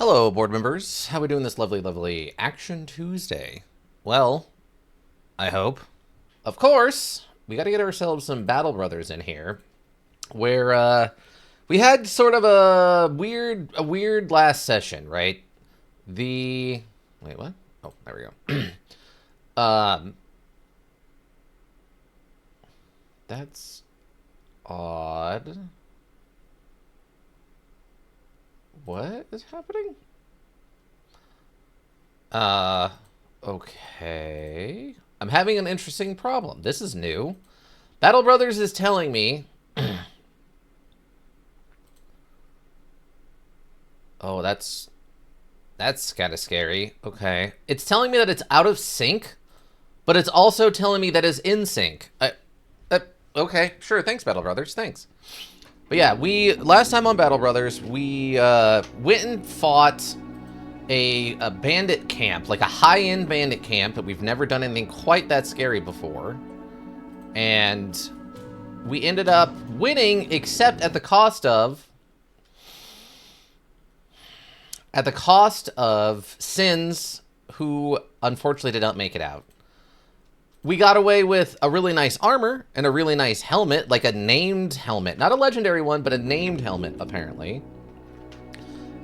Hello, board members. How we doing this lovely, lovely Action Tuesday? Well, I hope. Of course, we got to get ourselves some Battle Brothers in here, where we had sort of a weird last session, right? Wait, what? Oh, there we go. um, that's odd. What is happening? Okay. I'm having an interesting problem. This is new. Battle Brothers is telling me... Oh, that's kind of scary. Okay. It's telling me that it's out of sync, but it's also telling me that it's in sync. Okay, sure. Thanks, Battle Brothers. Thanks. But yeah, last time on Battle Brothers, we went and fought a bandit camp, like a high-end bandit camp that we've never done anything quite that scary before. And we ended up winning, except at the cost of Sins, who unfortunately did not make it out. We got away with a really nice armor and a really nice helmet, like a named helmet. Not a legendary one, but a named helmet, apparently.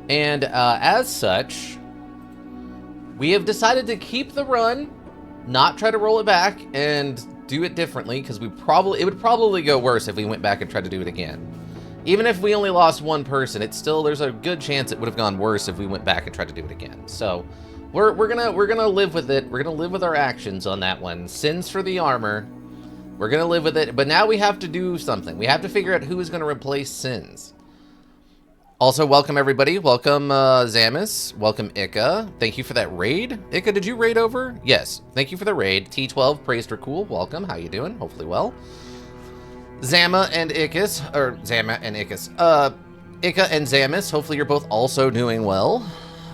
And as such, we have decided to keep the run, not try to roll it back, and do it differently, because it would probably go worse if we went back and tried to do it again. Even if we only lost one person, there's a good chance it would have gone worse if we went back and tried to do it again. So we're gonna live with it. We're gonna live with our actions on that one. Sins for the armor. We're gonna live with it, but now we have to do something. We have to figure out who is gonna replace Sins. Also, welcome everybody. Welcome Zamis. Welcome Ika. Thank you for that raid. Ika, did you raid over? Yes. Thank you for the raid. T12 praised her cool. Welcome. How you doing? Hopefully well. Zama and Ikas, or Zama and Ikas. Ika and Zamis. Hopefully you're both also doing well.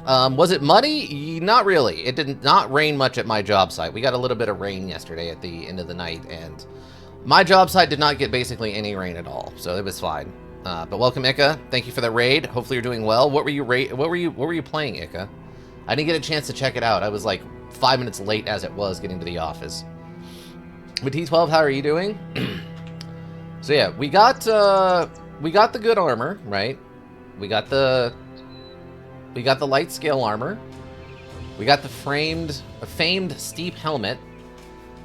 Was it muddy? Not really. It did not rain much at my job site. We got a little bit of rain yesterday at the end of the night, and my job site did not get basically any rain at all, so it was fine. But welcome, Ika. Thank you for the raid. Hopefully you're doing well. What were you playing, Ika? I didn't get a chance to check it out. I was like 5 minutes late as it was getting to the office. But T12, how are you doing? So yeah, we got the good armor, right? We got the light scale armor. We got the famed steep helmet.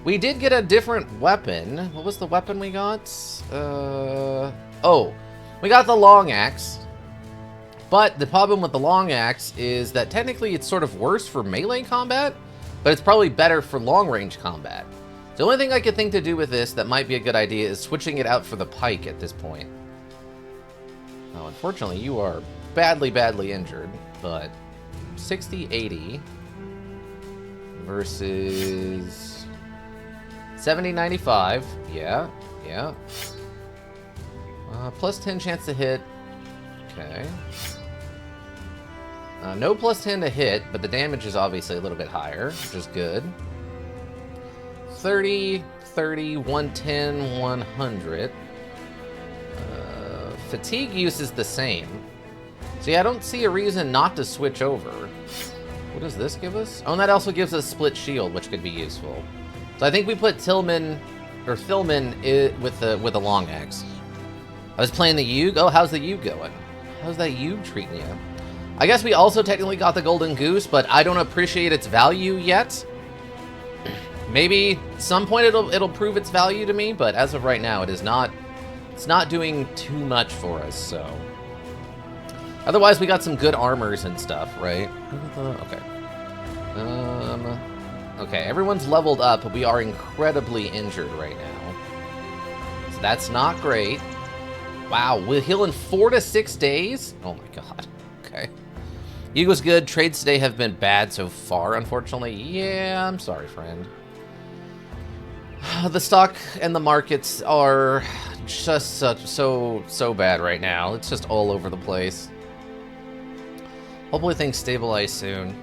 We did get a different weapon. What was the weapon we got? Oh, we got the long axe. But the problem with the long axe is that technically it's sort of worse for melee combat, but it's probably better for long range combat. The only thing I could think to do with this that might be a good idea is switching it out for the pike at this point. Oh, unfortunately, you are badly, badly injured, but 60-80 versus 70-95. Yeah. Plus 10 chance to hit. Okay. No plus 10 to hit, but the damage is obviously a little bit higher, which is good. 30, 30, 110, 100. Fatigue use is the same. So yeah, I don't see a reason not to switch over. What does this give us? Oh, and that also gives us split shield, which could be useful. So I think we put Thilman with the long axe. I was playing the Yug. Oh, how's the Yug going? How's that Yug treating you? I guess we also technically got the Golden Goose, but I don't appreciate its value yet. Maybe at some point it'll prove its value to me, but as of right now, it's not doing too much for us, so. Otherwise, we got some good armors and stuff, right? Okay. Okay, everyone's leveled up, but we are incredibly injured right now. So that's not great. Wow, we'll heal in 4 to 6 days? Oh my god. Okay. Yugo's good. Trades today have been bad so far, unfortunately. Yeah, I'm sorry, friend. The stock and the markets are just so bad right now. It's just all over the place. Hopefully things stabilize soon.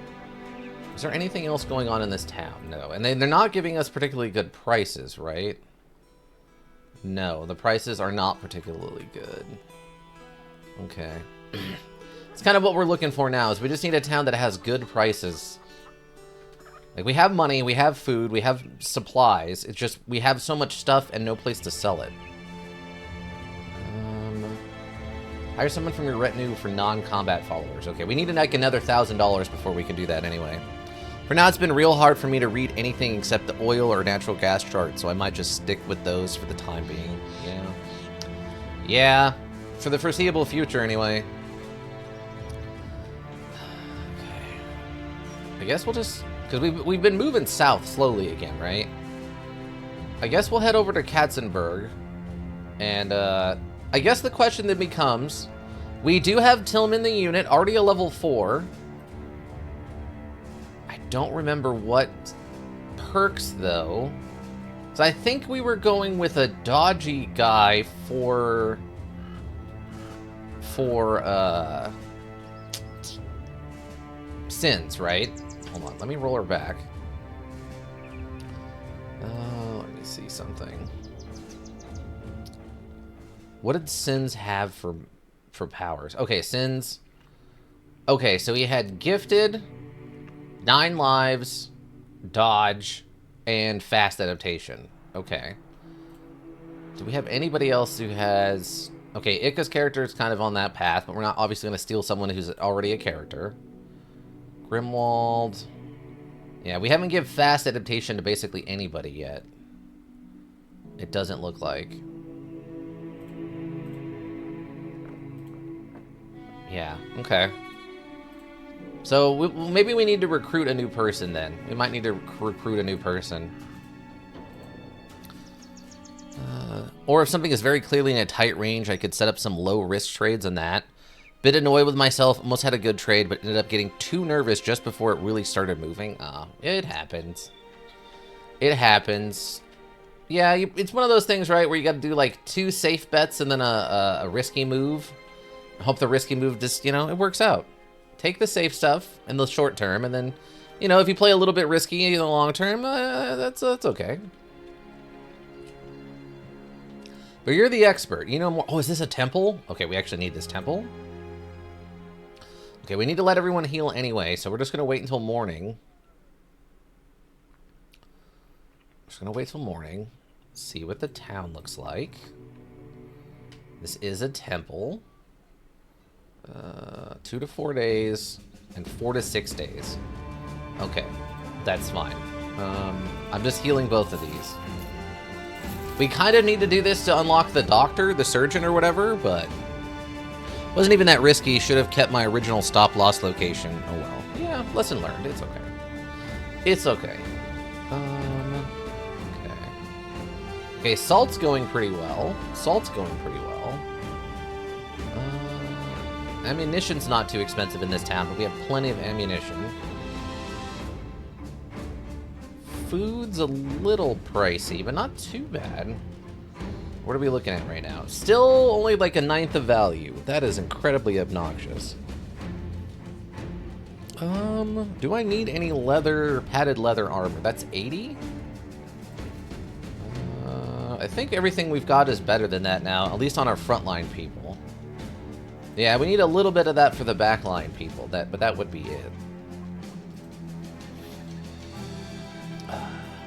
Is there anything else going on in this town? No. And they're not giving us particularly good prices, right? No, the prices are not particularly good. Okay. It's kind of what we're looking for now, is we just need a town that has good prices. Like, we have money, we have food, we have supplies. It's just, we have so much stuff and no place to sell it. Hire someone from your retinue for non-combat followers. Okay, we need like another $1,000 before we can do that anyway. For now, it's been real hard for me to read anything except the oil or natural gas chart, so I might just stick with those for the time being. Yeah. Yeah, for the foreseeable future anyway. Okay. I guess we'll just... Because we've been moving south slowly again, right? I guess we'll head over to Katzenberg. And, I guess the question then becomes, we do have Tillman the unit, already a level 4. I don't remember what perks, though. So I think we were going with a dodgy guy for Sins, right? Hold on, let me roll her back. Let me see something. What did Sins have for powers? Okay, Sins. Okay, so he had Gifted, 9 lives, Dodge, and Fast Adaptation. Okay. Do we have anybody else who has... Okay, Ika's character is kind of on that path, but we're not obviously going to steal someone who's already a character. Grimwald. Yeah, we haven't given Fast Adaptation to basically anybody yet. It doesn't look like... Yeah, okay. So maybe we need to recruit a new person then. We might need to recruit a new person. Or if something is very clearly in a tight range, I could set up some low-risk trades on that. Bit annoyed with myself, almost had a good trade, but ended up getting too nervous just before it really started moving. It happens. It happens. Yeah, it's one of those things, right, where you got to do like 2 safe bets and then a risky move. Hope the risky move just, you know, it works out. Take the safe stuff in the short term, and then, you know, if you play a little bit risky in the long term, that's okay. But you're the expert. You know more. Oh, is this a temple? Okay, we actually need this temple. Okay, we need to let everyone heal anyway, so we're just going to wait until morning. Just going to wait till morning. See what the town looks like. This is a temple. 2 to 4 days and 4 to 6 days. Okay, that's fine. I'm just healing both of these. We kind of need to do this to unlock the doctor, the surgeon, or whatever, but wasn't even that risky. Should have kept my original stop-loss location. Oh well. Yeah, lesson learned. It's okay. It's okay. Okay. Okay, salt's going pretty well. Salt's going pretty well. Ammunition's not too expensive in this town, but we have plenty of ammunition. Food's a little pricey, but not too bad. What are we looking at right now? Still only like 1/9 of value. That is incredibly obnoxious. Do I need any leather, padded leather armor? That's 80? I think everything we've got is better than that now, at least on our frontline people. Yeah, we need a little bit of that for the backline people, but that would be it.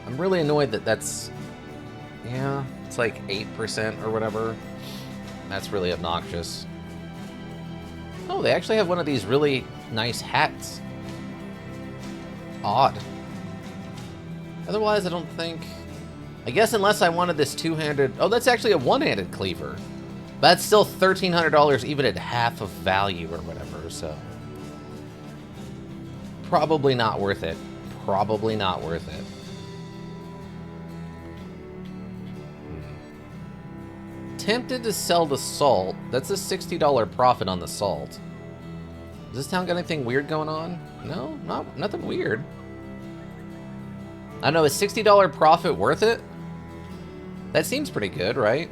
I'm really annoyed that that's... Yeah, it's like 8% or whatever. That's really obnoxious. Oh, they actually have one of these really nice hats. Odd. Otherwise, I don't think... I guess unless I wanted this two-handed... Oh, that's actually a one-handed cleaver. That's still $1,300 even at half of value or whatever, so... Probably not worth it. Probably not worth it. Tempted to sell the salt. That's a $60 profit on the salt. Does this town got anything weird going on? No, nothing weird. I don't know, is $60 profit worth it? That seems pretty good, right?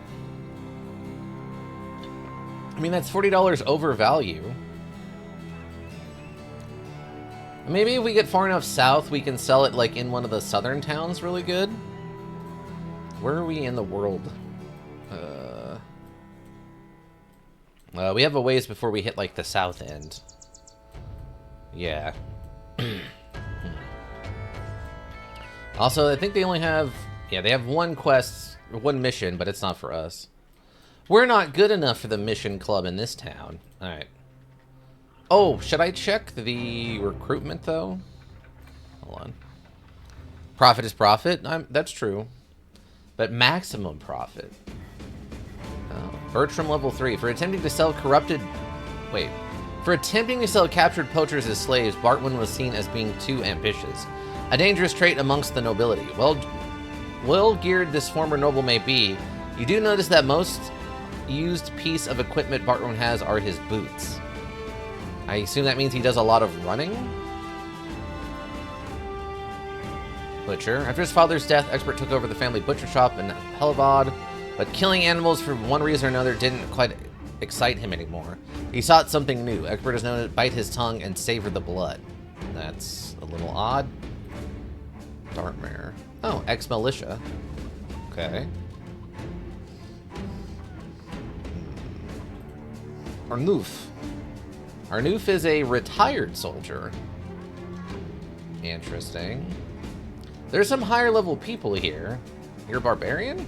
I mean, that's $40 over value. Maybe if we get far enough south, we can sell it like in one of the southern towns really good. Where are we in the world? We have a ways before we hit, like, the south end. Yeah. Also, I think they only have... Yeah, they have one quest, one mission, but it's not for us. We're not good enough for the mission club in this town. Alright. Oh, should I check the recruitment, though? Hold on. Profit is profit? That's true. But maximum profit. Oh, Bertram level 3. For attempting to sell corrupted... Wait. For attempting to sell captured poachers as slaves, Bartwin was seen as being too ambitious. A dangerous trait amongst the nobility. Well-geared this former noble may be, you do notice that most used piece of equipment Bartwin has are his boots. I assume that means he does a lot of running? Butcher. After his father's death, Expert took over the family butcher shop in Hellevad, but killing animals for one reason or another didn't quite excite him anymore. He sought something new. Expert is known to bite his tongue and savor the blood. That's a little odd. Dartmare. Oh, ex-militia. Okay. Arnulf. Arnulf is a retired soldier. Interesting. There's some higher level people here. You're a barbarian?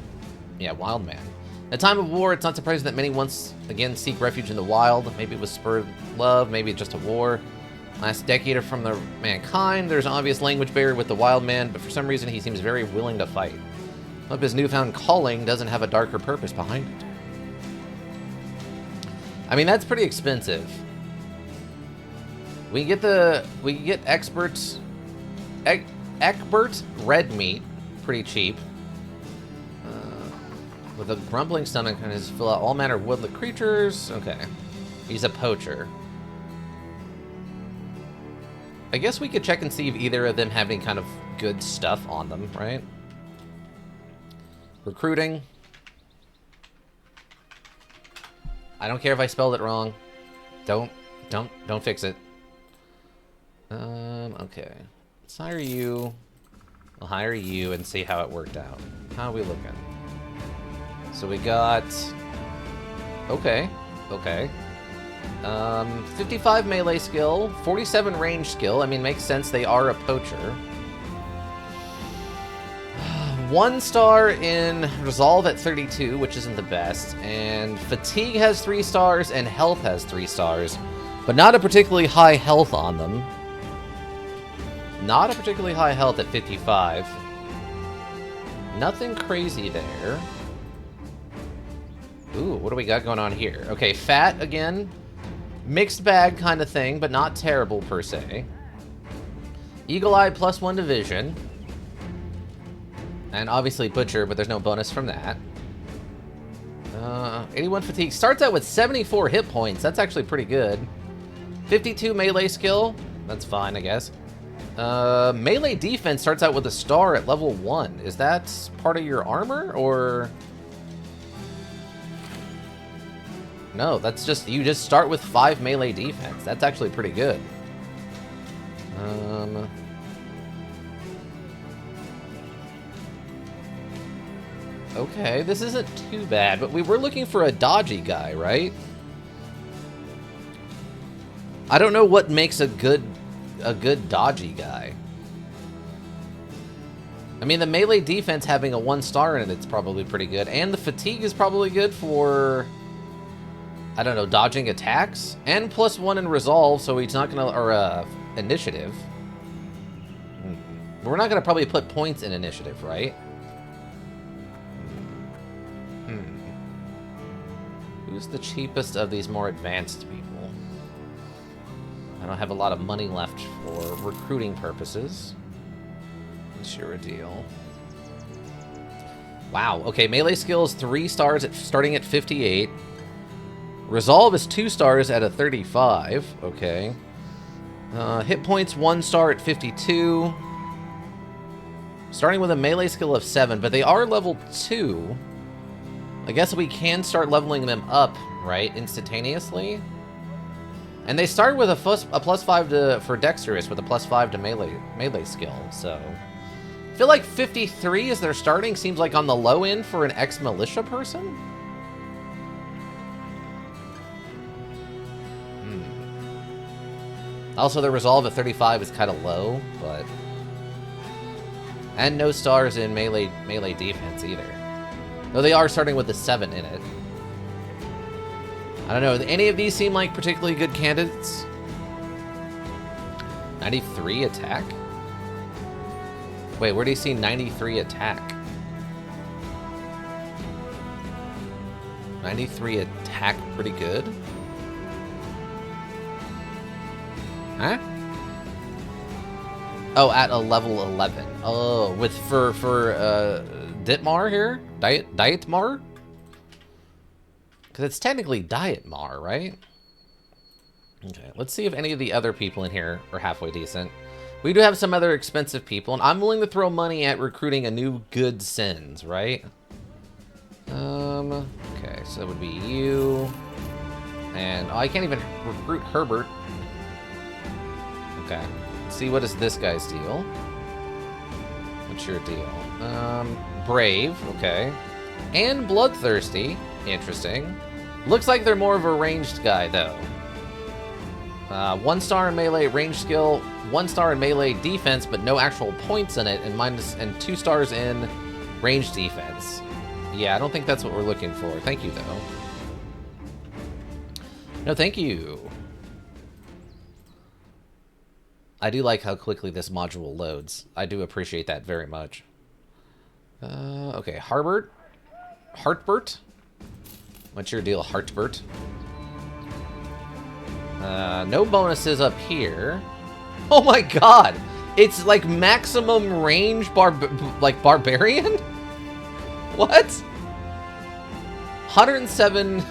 Yeah, wild man. At time of war, it's not surprising that many once again seek refuge in the wild. Maybe it was spurred love, maybe it's just a war. Last decade from the mankind, there's an obvious language barrier with the wild man, but for some reason he seems very willing to fight. Hope his newfound calling doesn't have a darker purpose behind it. I mean, that's pretty expensive. We get Egbert red meat, pretty cheap. With a grumbling stomach and his fill out all manner of woodland creatures. Okay. He's a poacher. I guess we could check and see if either of them have any kind of good stuff on them, right? Recruiting. I don't care if I spelled it wrong. Don't fix it. Okay. Let's hire you. I'll hire you and see how it worked out. How are we looking? So we got... Okay. 55 melee skill, 47 range skill. I mean, makes sense. They are a poacher. 1 star in Resolve at 32, which isn't the best. And Fatigue has 3 stars and Health has 3 stars. But not a particularly high health on them. Not a particularly high health at 55. Nothing crazy there. Ooh, what do we got going on here? Okay, fat again. Mixed bag kind of thing, but not terrible per se. Eagle Eye +1 division. And obviously Butcher, but there's no bonus from that. 81 fatigue. Starts out with 74 hit points. That's actually pretty good. 52 melee skill. That's fine, I guess. Melee defense starts out with a star at level 1. Is that part of your armor, or... No, that's just, you just start with 5 melee defense. That's actually pretty good. Okay, this isn't too bad, but we were looking for a dodgy guy, right? I don't know what makes a good dodgy guy. I mean, the melee defense having a 1 star in it, it's probably pretty good. And the fatigue is probably good for... I don't know, dodging attacks, and +1 in resolve, so he's not gonna, or initiative. We're not gonna probably put points in initiative, right? Who's the cheapest of these more advanced people? I don't have a lot of money left for recruiting purposes. Sure a deal. Wow, okay, melee skills 3 stars starting at 58. Resolve is 2 stars at a 35. Okay. Hit points 1 star at 52. Starting with a melee skill of 7, but they are level 2. I guess we can start leveling them up, right, instantaneously. And they start with a +5 for dexterous with a +5 to melee skill. So I feel like 53 as their starting seems like on the low end for an ex-militia person. Also, the resolve at 35 is kind of low, but... And no stars in melee defense either. Though they are starting with the 7 in it. I don't know, any of these seem like particularly good candidates? 93 attack? Wait, where do you see 93 attack? 93 attack pretty good? Huh? Oh, at a level 11. Oh, with for Ditmar here? Dietmar? Because it's technically Dietmar, right? Okay, let's see if any of the other people in here are halfway decent. We do have some other expensive people, and I'm willing to throw money at recruiting a new good Sins, right? Okay, so that would be you. And oh, I can't even recruit Herbert. Okay. Let's see, what is this guy's deal? What's your deal? Brave, okay. And Bloodthirsty, interesting. Looks like they're more of a ranged guy, though. 1 star in melee range skill, 1 star in melee defense, but no actual points in it, and 2 stars in range defense. Yeah, I don't think that's what we're looking for. Thank you, though. No, thank you. I do like how quickly this module loads. I do appreciate that very much. Okay, Hartbert? What's your deal, Hartbert? No bonuses up here. Oh my god! It's like maximum range barbarian? What? 107...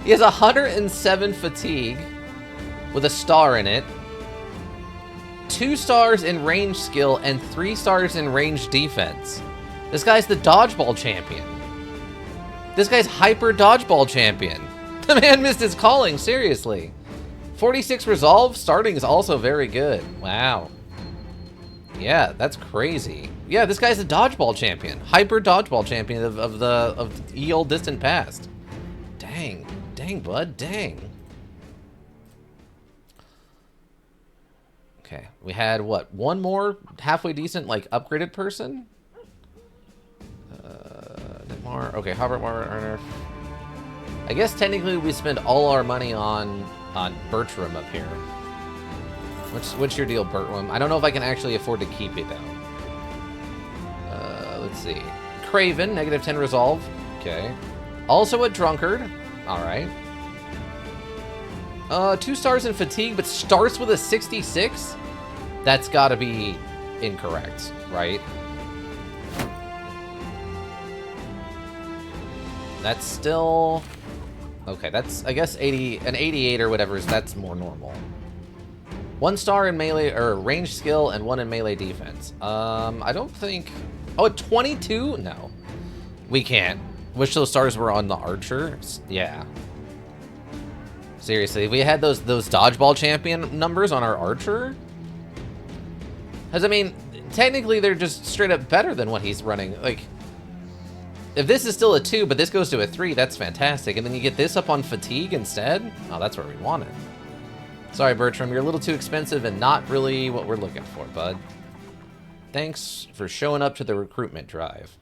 He has 107 fatigue with a star in it. 2 stars in range skill and 3 stars in range defense. This guy's the dodgeball champion. This guy's hyper dodgeball champion. The man missed his calling, seriously. 46 resolve starting is also very good. Wow. Yeah, that's crazy. Yeah, this guy's a dodgeball champion. Hyper dodgeball champion of the ye old distant past. Dang. Dang, bud. Dang. Okay, we had, what, one more halfway decent, like, upgraded person? Okay, Robert Warner. I guess technically we spend all our money on Bertram up here. What's your deal, Bertram? I don't know if I can actually afford to keep it, though. Let's see. Craven, negative 10 resolve. Okay. Also a drunkard. Alright. 2 stars in fatigue, but starts with a 66? That's gotta be incorrect, right? That's still... Okay, that's, I guess, an 88 or whatever, that's more normal. 1 star in melee, or range skill, and 1 in melee defense. I don't think... Oh, a 22? No. We can't. Wish those stars were on the archer. Yeah. Seriously, if we had those dodgeball champion numbers on our archer... Because, I mean, technically they're just straight up better than what he's running. Like, if this is still a 2, but this goes to a 3, that's fantastic. And then you get this up on fatigue instead? Oh, that's where we want it. Sorry, Bertram, you're a little too expensive and not really what we're looking for, bud. Thanks for showing up to the recruitment drive.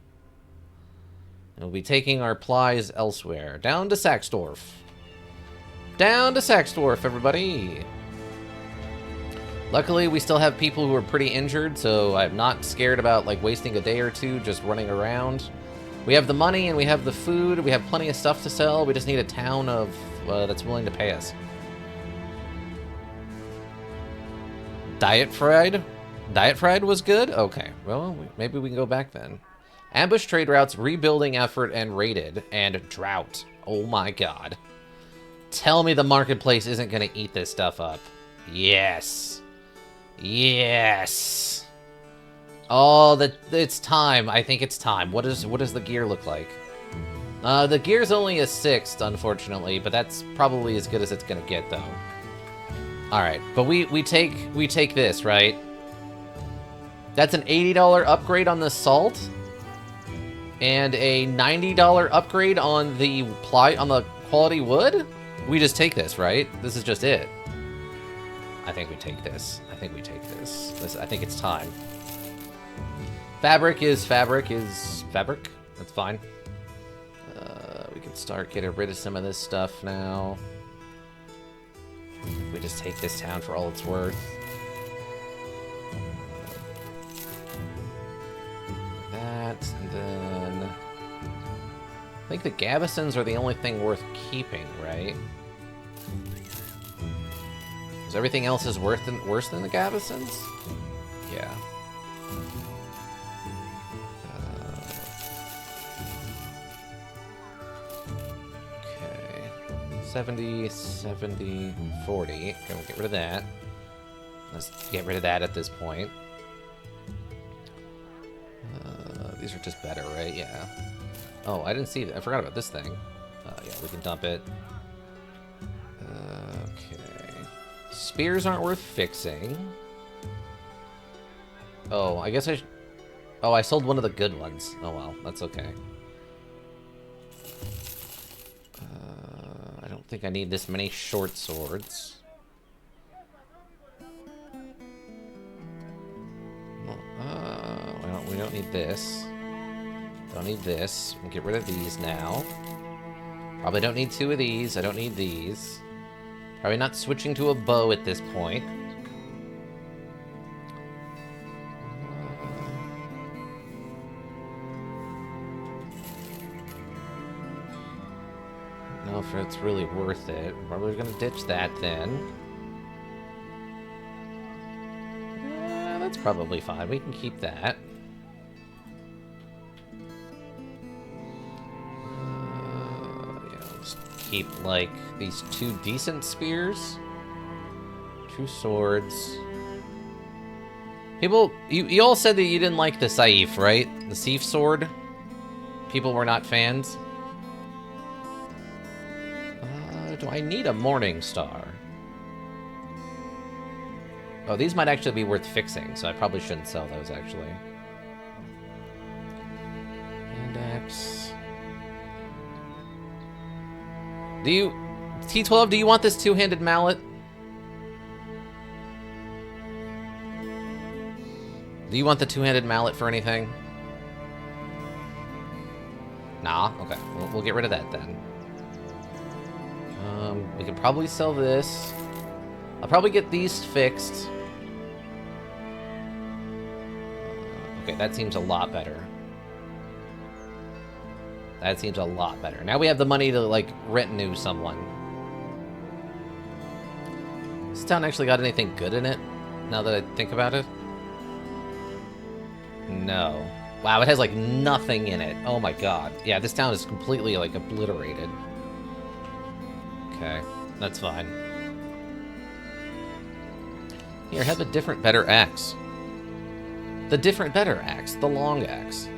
We'll be taking our plies elsewhere. Down to Saxdorf. Down to Saxdorf, everybody. Luckily, we still have people who are pretty injured, so I'm not scared about, like, wasting a day or two just running around. We have the money and we have the food. We have plenty of stuff to sell. We just need a town of that's willing to pay us. Diet Fried? Diet Fried was good? Okay, well, maybe we can go back then. Ambush trade routes, rebuilding effort, and raided, and drought. Oh my god. Tell me the marketplace isn't going to eat this stuff up. Yes. Yes. Oh, it's time. I think it's time. What does the gear look like? The gear's only a 6th, unfortunately, but that's probably as good as it's going to get, though. Alright, but we take this, right? That's an $80 upgrade on the salt, and a $90 upgrade on the quality wood? We just take this, right? This is just it. I think we take this. I think we take this. I think it's time. Fabric is fabric. That's fine. We can start getting rid of some of this stuff now. We just take this town for all it's worth. That, and then... I think the Gavesons are the only thing worth keeping, right? Because everything else is worse than the Gavesons? Yeah. Okay. 70, 70, 40. Okay, we'll get rid of that. Let's get rid of that at this point. These are just better, right? Yeah. Oh, I didn't see that. I forgot about this thing. Yeah, we can dump it. Okay. Spears aren't worth fixing. Oh, I guess I... Oh, I sold one of the good ones. Oh, well. That's okay. I don't think I need this many short swords. Well, we don't need this. Don't need this. We'll get rid of these now. Probably don't need two of these. I don't need these. Probably not switching to a bow at this point. I don't know if it's really worth it. Probably gonna ditch that then. That's probably fine. We can keep that. Keep, like, these two decent spears. Two swords. People, you all said that you didn't like the Saif, right? The Saif sword? People were not fans? Do I need a Morning Star? Oh, these might actually be worth fixing, so I probably shouldn't sell those, actually. Index... Do you... T12, do you want this two-handed mallet? Do you want the two-handed mallet for anything? Nah? Okay. We'll get rid of that then. We can probably sell this. I'll probably get these fixed. Okay, that seems a lot better. That seems a lot better. Now we have the money to, like, retinue someone. This town actually got anything good in it? Now that I think about it? No. Wow, it has, like, nothing in it. Oh my god. Yeah, this town is completely, like, obliterated. Okay, that's fine. Here, have a different, better axe. The different, better axe. The long axe.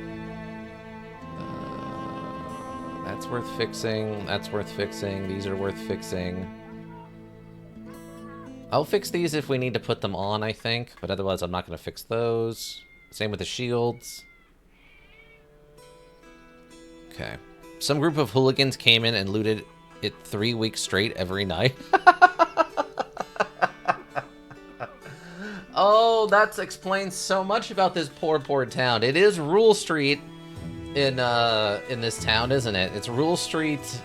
That's worth fixing. That's worth fixing. These are worth fixing. I'll fix these if we need to put them on, I think. But otherwise, I'm not going to fix those. Same with the shields. Okay. Some group of hooligans came in and looted it 3 weeks straight every night. Oh, that explains so much about this poor, poor town. It is Rule Street in this town, isn't it? It's Rule Street,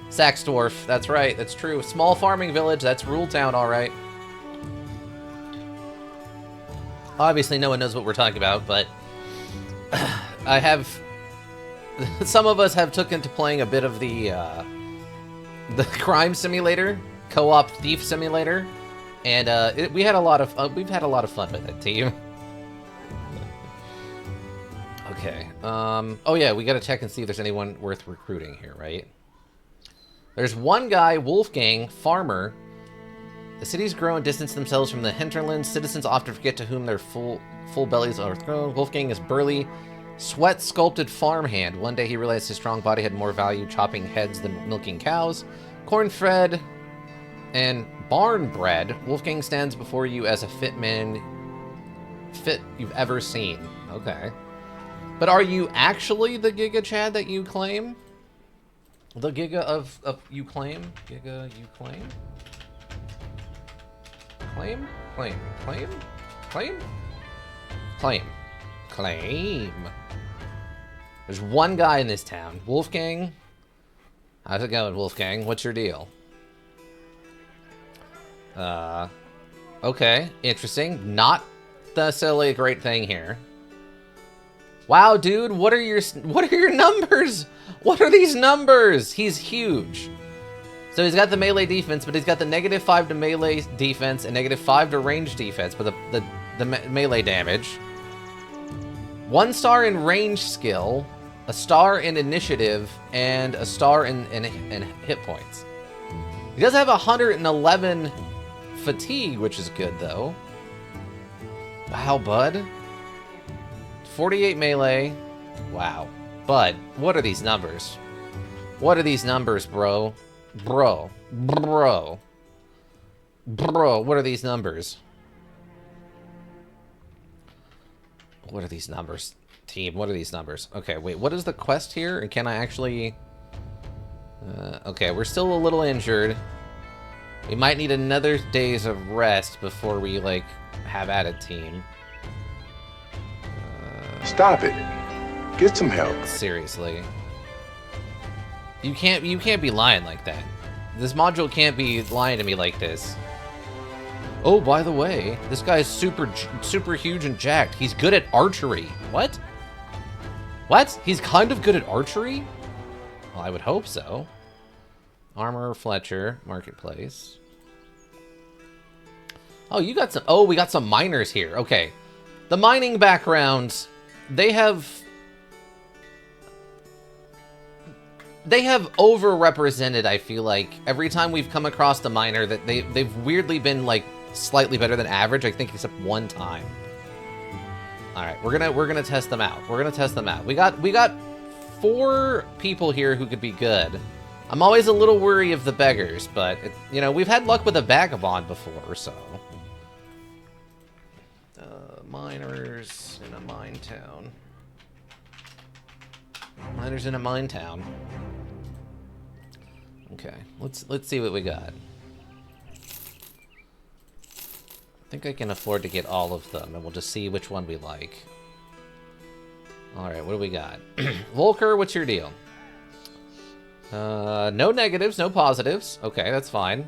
Saxdorf. That's right. That's true. Small farming village. That's Rule Town, all right. Obviously, no one knows what we're talking about, but I have... Some of us have taken to playing a bit of the crime simulator, co-op thief simulator, and we had a lot of we've had a lot of fun with it, team. Okay. Oh yeah, we gotta check and see if there's anyone worth recruiting here, right? There's one guy, Wolfgang, farmer. The cities grow and distance themselves from the hinterlands. Citizens often forget to whom their full bellies are thrown. Wolfgang is burly, sweat-sculpted farmhand. One day he realized his strong body had more value chopping heads than milking cows. Corn-fed and barn-bred, Wolfgang stands before you as a fit man you've ever seen. Okay. But are you actually the Giga Chad that you claim? The Giga of you claim? Giga you claim? Claim? Claim. Claim? Claim? Claim. Claim. There's one guy in this town. Wolfgang? How's it going, Wolfgang? What's your deal? Okay. Interesting. Not necessarily a great thing here. Wow, dude, what are your numbers? What are these numbers? He's huge. So he's got the melee defense, but he's got the -5 to melee defense and -5 to range defense, but the melee damage. 1 star in range skill, a star in initiative, and a star in hit points. He does have 111 fatigue, which is good though. Wow, bud. 48 melee. Wow. Bud, what are these numbers? What are these numbers, bro? Bro, what are these numbers? What are these numbers? Team, what are these numbers? Okay, wait, what is the quest here? And can I actually... okay, we're still a little injured. We might need another days of rest before we, like, have at it, team. Stop it. Get some help. Seriously. You can't be lying like that. This module can't be lying to me like this. Oh, by the way, this guy is super huge and jacked. He's good at archery. What? What? He's kind of good at archery? Well, I would hope so. Armor, Fletcher, Marketplace. Oh, you got some... Oh, we got some miners here. Okay. The mining backgrounds, they have overrepresented, I feel like. Every time we've come across the miner, that they've weirdly been, like, slightly better than average, I think, except one time. Alright, we're gonna test them out. We're gonna test them out. We got 4 people here who could be good. I'm always a little worried of the beggars, but, you know, we've had luck with a vagabond before, so... miners in a mine town. Miners in a mine town. Okay, let's see what we got. I think I can afford to get all of them, and we'll just see which one we like. Alright, what do we got? Volker, what's your deal? No negatives, no positives. Okay, that's fine.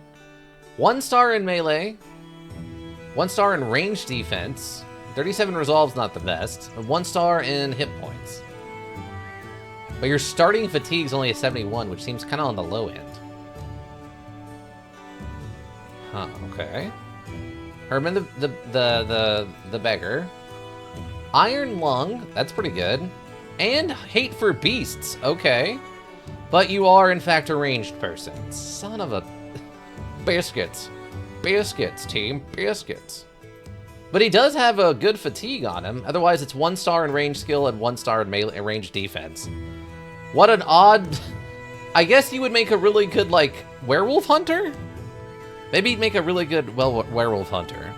1 star in melee. 1 star in range defense. 37 resolve's not the best. 1 star in hit points. But your starting fatigue's only a 71, which seems kind of on the low end. Huh, okay. Herman the beggar. Iron Lung, that's pretty good. And Hate for Beasts, okay. But you are, in fact, a ranged person. Son of a... Biscuits. Biscuits, team. Biscuits. But he does have a good fatigue on him. Otherwise, it's 1 star in range skill and 1 star in melee range defense. What an odd... I guess you would make a really good, like, werewolf hunter? Maybe make a really good, well, werewolf hunter.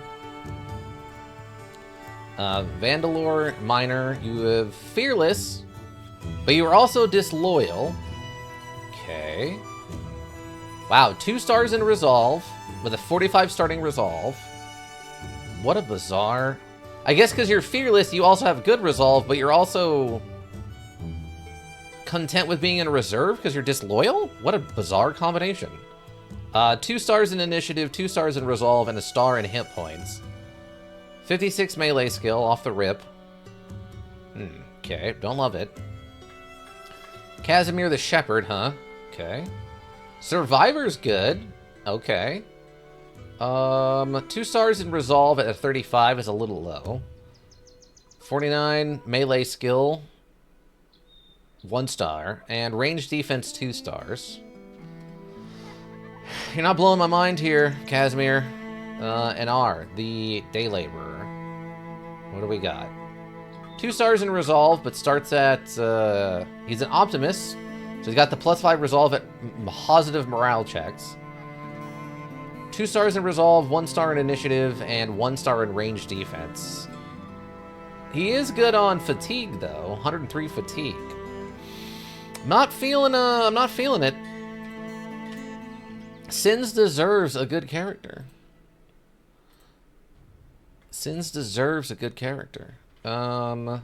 Vandalore, Miner, you have Fearless, but you are also Disloyal. Okay. Wow, 2 stars in Resolve, with a 45 starting Resolve. What a bizarre... I guess because you're Fearless, you also have good Resolve, but you're also... content with being in Reserve because you're Disloyal? What a bizarre combination. 2 stars in Initiative, 2 stars in Resolve, and a star in hit points. 56 melee skill off the rip. Okay, don't love it. Casimir the Shepherd, huh? Okay. Survivor's good. Okay. 2 stars in Resolve at a 35 is a little low. 49 melee skill. 1 star. And range defense, 2 stars. You're not blowing my mind here, Casimir. And R, the Day Laborer. What do we got? 2 stars in Resolve, but starts at... he's an Optimist. So he's got the +5 Resolve at positive morale checks. 2 stars in Resolve, 1 star in Initiative, and 1 star in range defense. He is good on fatigue, though. 103 fatigue. I'm not feeling it. Sins deserves a good character. Sins deserves a good character. Okay.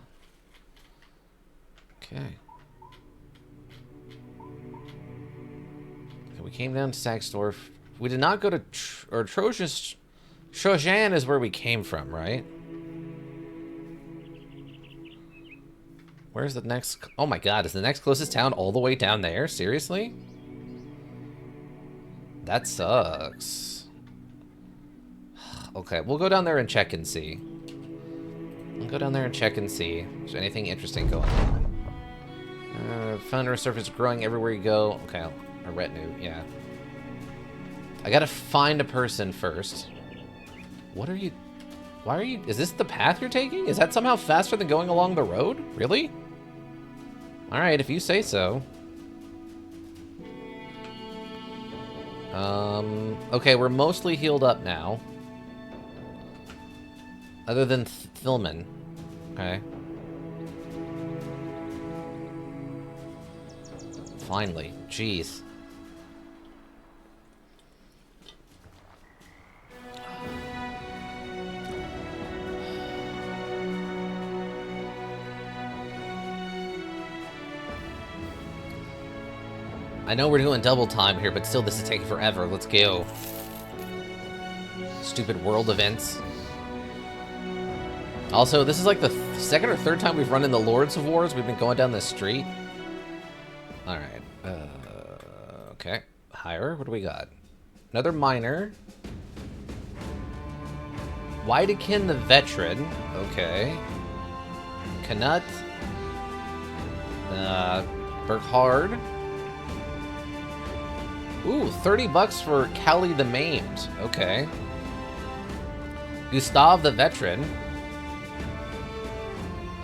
We came down to Saxdorf. We did not go to Trojan is where we came from, right? Where's the next? Oh my god, is the next closest town all the way down there? Seriously? That sucks. Okay, we'll go down there and check and see. We'll go down there and check and see if there's anything interesting going on. Found resurface growing everywhere you go. Okay, a retinue, yeah. I gotta find a person first. What are you... Why are you... Is this the path you're taking? Is that somehow faster than going along the road? Really? Alright, if you say so. Okay, we're mostly healed up now. Other than Thilman. Okay. Finally. Jeez. I know we're doing double time here, but still this is taking forever. Let's go. Stupid world events. Also, this is like the second or third time we've run into Lords of Wars. We've been going down this street. Alright. Okay. Higher. What do we got? Another miner. Weidekin the Veteran. Okay. Knut. Burkhard. Ooh, 30 bucks for Callie the Maimed. Okay. Gustav the Veteran.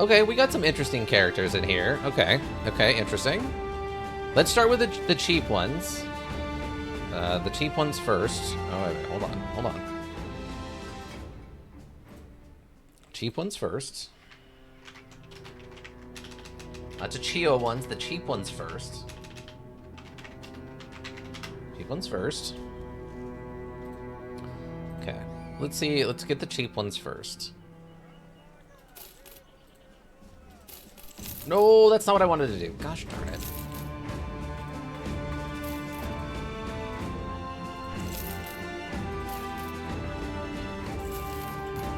Okay, we got some interesting characters in here. Okay, okay, interesting. Let's start with the cheap ones. The cheap ones first. Oh, wait, hold on, hold on. Cheap ones first. Not the Chio ones, the cheap ones first. Cheap ones first. Okay, let's see, let's get the cheap ones first. No, that's not what I wanted to do. Gosh darn it.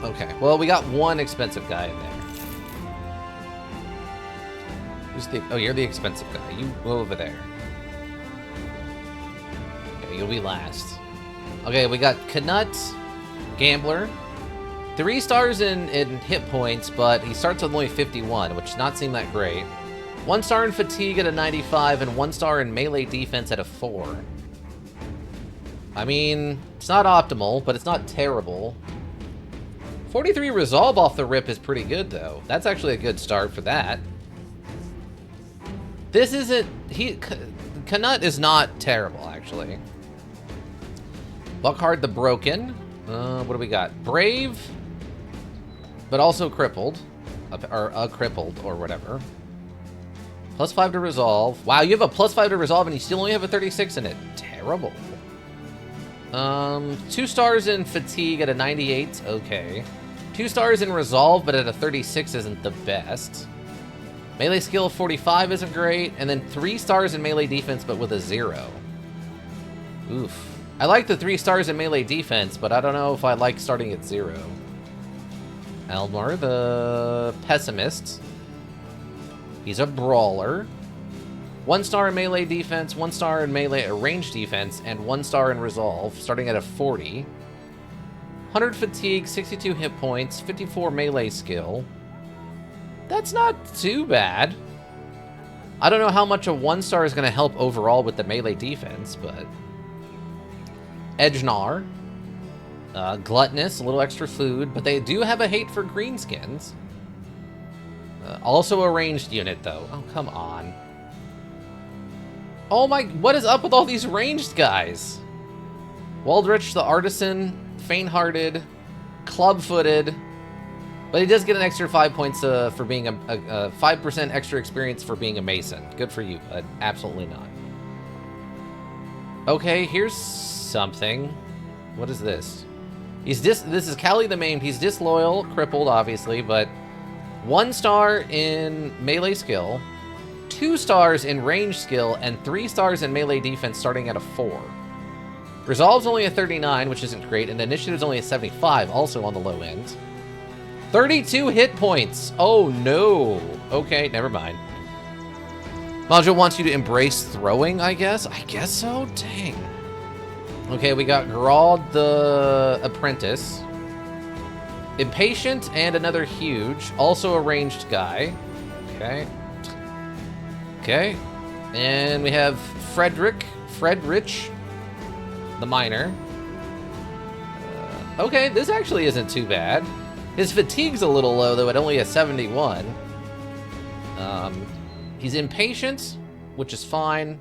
Okay, well, we got one expensive guy in there. Who's the... Oh, you're the expensive guy. You go over there. Okay, you'll be last. Okay, we got Knut, Gambler. 3 stars in hit points, but he starts with only 51, which does not seem that great. 1 star in fatigue at a 95, and 1 star in melee defense at a 4. I mean, it's not optimal, but it's not terrible. 43 resolve off the rip is pretty good, though. That's actually a good start for that. This isn't... Knut is not terrible, actually. Buckhard the Broken. What do we got? Brave, but also crippled. Or crippled, or whatever. +5 to resolve. Wow, you have a +5 to resolve, and you still only have a 36 in it. Terrible. 2 stars in fatigue at a 98. Okay. 2 stars in resolve, but at a 36 isn't the best. Melee skill 45 isn't great, and then 3 stars in melee defense, but with a 0. Oof. I like the 3 stars in melee defense, but I don't know if I like starting at 0. Elmar, the Pessimist. He's a brawler. 1 star in melee defense, 1 star in melee range defense, and 1 star in resolve, starting at a 40. 100 fatigue, 62 hit points, 54 melee skill. That's not too bad. I don't know how much a 1 star is going to help overall with the melee defense, but... Edgenar. Gluttonous, a little extra food, but they do have a hate for greenskins. Also a ranged unit, though. Oh, come on. Oh my... What is up with all these ranged guys? Waldrich, the Artisan, Faint-Hearted, Club-Footed. But he does get an extra 5 points for being a 5% extra experience for being a Mason. Good for you, but absolutely not. Okay, here's something. What is this? This is Callie the Maimed. He's disloyal, crippled, obviously, but 1 star in melee skill, 2 stars in range skill, and 3 stars in melee defense starting at a 4. Resolve's only a 39, which isn't great, and Initiative's only a 75, also on the low end. 32 hit points! Oh no! Okay, never mind. Module wants you to embrace throwing, I guess? I guess so? Dang. Okay, we got Gerald the Apprentice. Impatient and another huge. Also a ranged guy. Okay. Okay. And we have Fredrich the Miner. Okay, this actually isn't too bad. His fatigue's a little low, though, at only a 71. He's impatient, which is fine.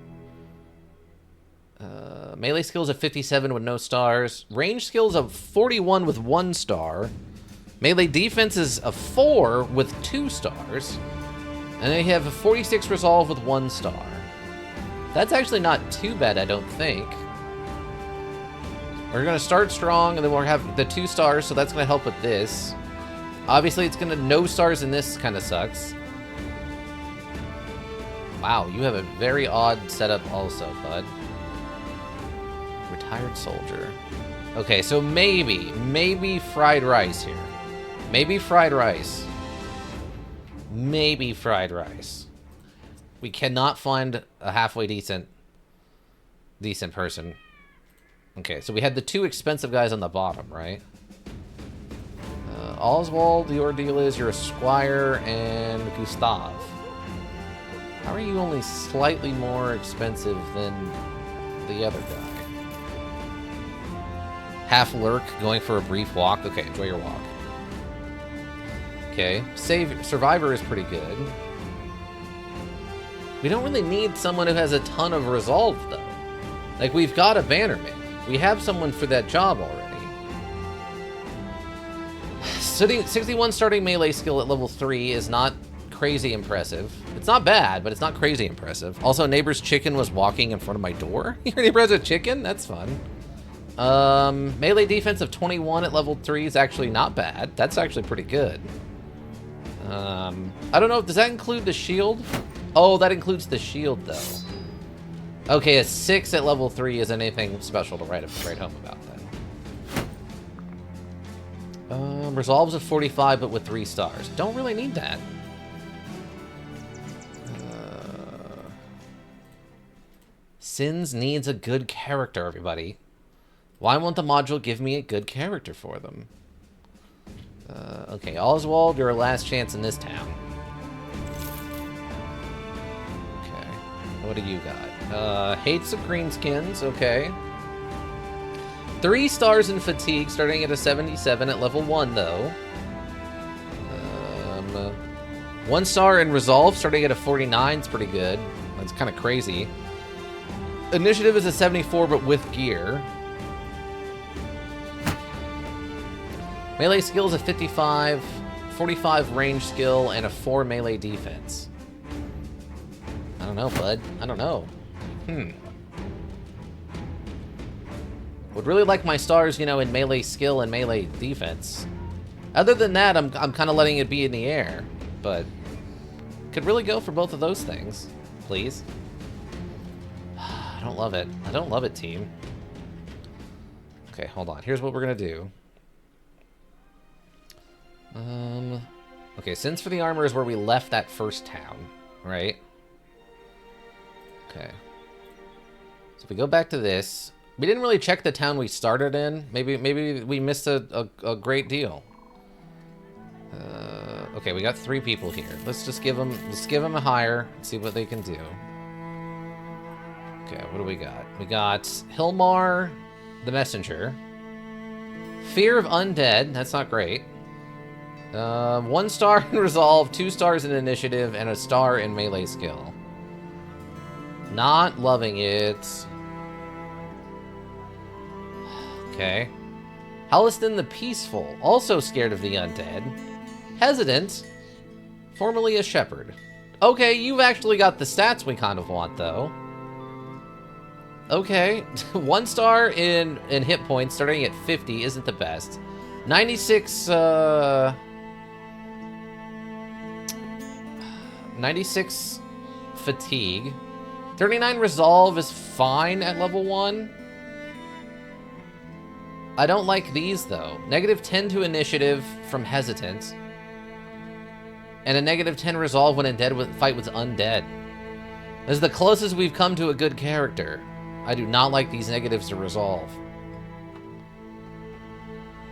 Melee skills of 57 with no stars. Range skills of 41 with 1 star. Melee defense is a 4 with 2 stars. And they have a 46 resolve with 1 star. That's actually not too bad, I don't think. We're going to start strong, and then we'll have the 2 stars, so that's going to help with this. Obviously, it's going to no stars in this kind of sucks. Wow, you have a very odd setup also, bud. Retired soldier. Okay, so maybe fried rice here. Maybe fried rice. Maybe fried rice. We cannot find a halfway decent person. Okay, so we had the 2 expensive guys on the bottom, right? Oswald, the ordeal is you're a squire, and Gustav. How are you only slightly more expensive than the other guy? Half lurk, going for a brief walk. Okay, enjoy your walk. Okay, Survivor is pretty good. We don't really need someone who has a ton of resolve, though. Like, we've got a Bannerman. We have someone for that job already. 61 starting melee skill at level 3 is not crazy impressive. It's not bad, but it's not crazy impressive. Also, neighbor's chicken was walking in front of my door. Your neighbor has a chicken? That's fun. Melee defense of 21 at level 3 is actually not bad. That's actually pretty good. I don't know, does that include the shield? Oh, that includes the shield, though. Okay, a 6 at level 3 isn't anything special to write home about, then. Resolves of 45, but with 3 stars. Don't really need that. Sins needs a good character, everybody. Why won't the module give me a good character for them? Okay, Oswald, your last chance in this town. Okay, what do you got? Hates the greenskins, okay. 3 stars in fatigue, starting at a 77 at level 1, though. 1 star in resolve, starting at a 49 is pretty good. That's kind of crazy. Initiative is a 74, but with gear. Melee skill is a 55, 45 range skill, and a 4 melee defense. I don't know, bud. I don't know. Would really like my stars, you know, in melee skill and melee defense. Other than that, I'm kind of letting it be in the air, but could really go for both of those things, please. I don't love it. I don't love it, team. Okay, hold on. Here's what we're gonna do. Okay, Sins for the Armor is where we left that first town, right? Okay. So if we go back to this, we didn't really check the town we started in. Maybe we missed a great deal. Okay, we got 3 people here. Let's give them a hire and see what they can do. Okay, what do we got? We got Hilmar, the Messenger. Fear of Undead. That's not great. 1 star in Resolve, 2 stars in Initiative, and a star in Melee skill. Not loving it. Okay. Halliston the Peaceful, also scared of the undead. Hesitant, formerly a shepherd. Okay, you've actually got the stats we kind of want, though. Okay. 1 star in hit points starting at 50 isn't the best. 96, 96 fatigue. 39 resolve is fine at level 1. I don't like these, though. Negative 10 to initiative from hesitant. And a negative 10 resolve when in fight with undead. This is the closest we've come to a good character. I do not like these negatives to resolve.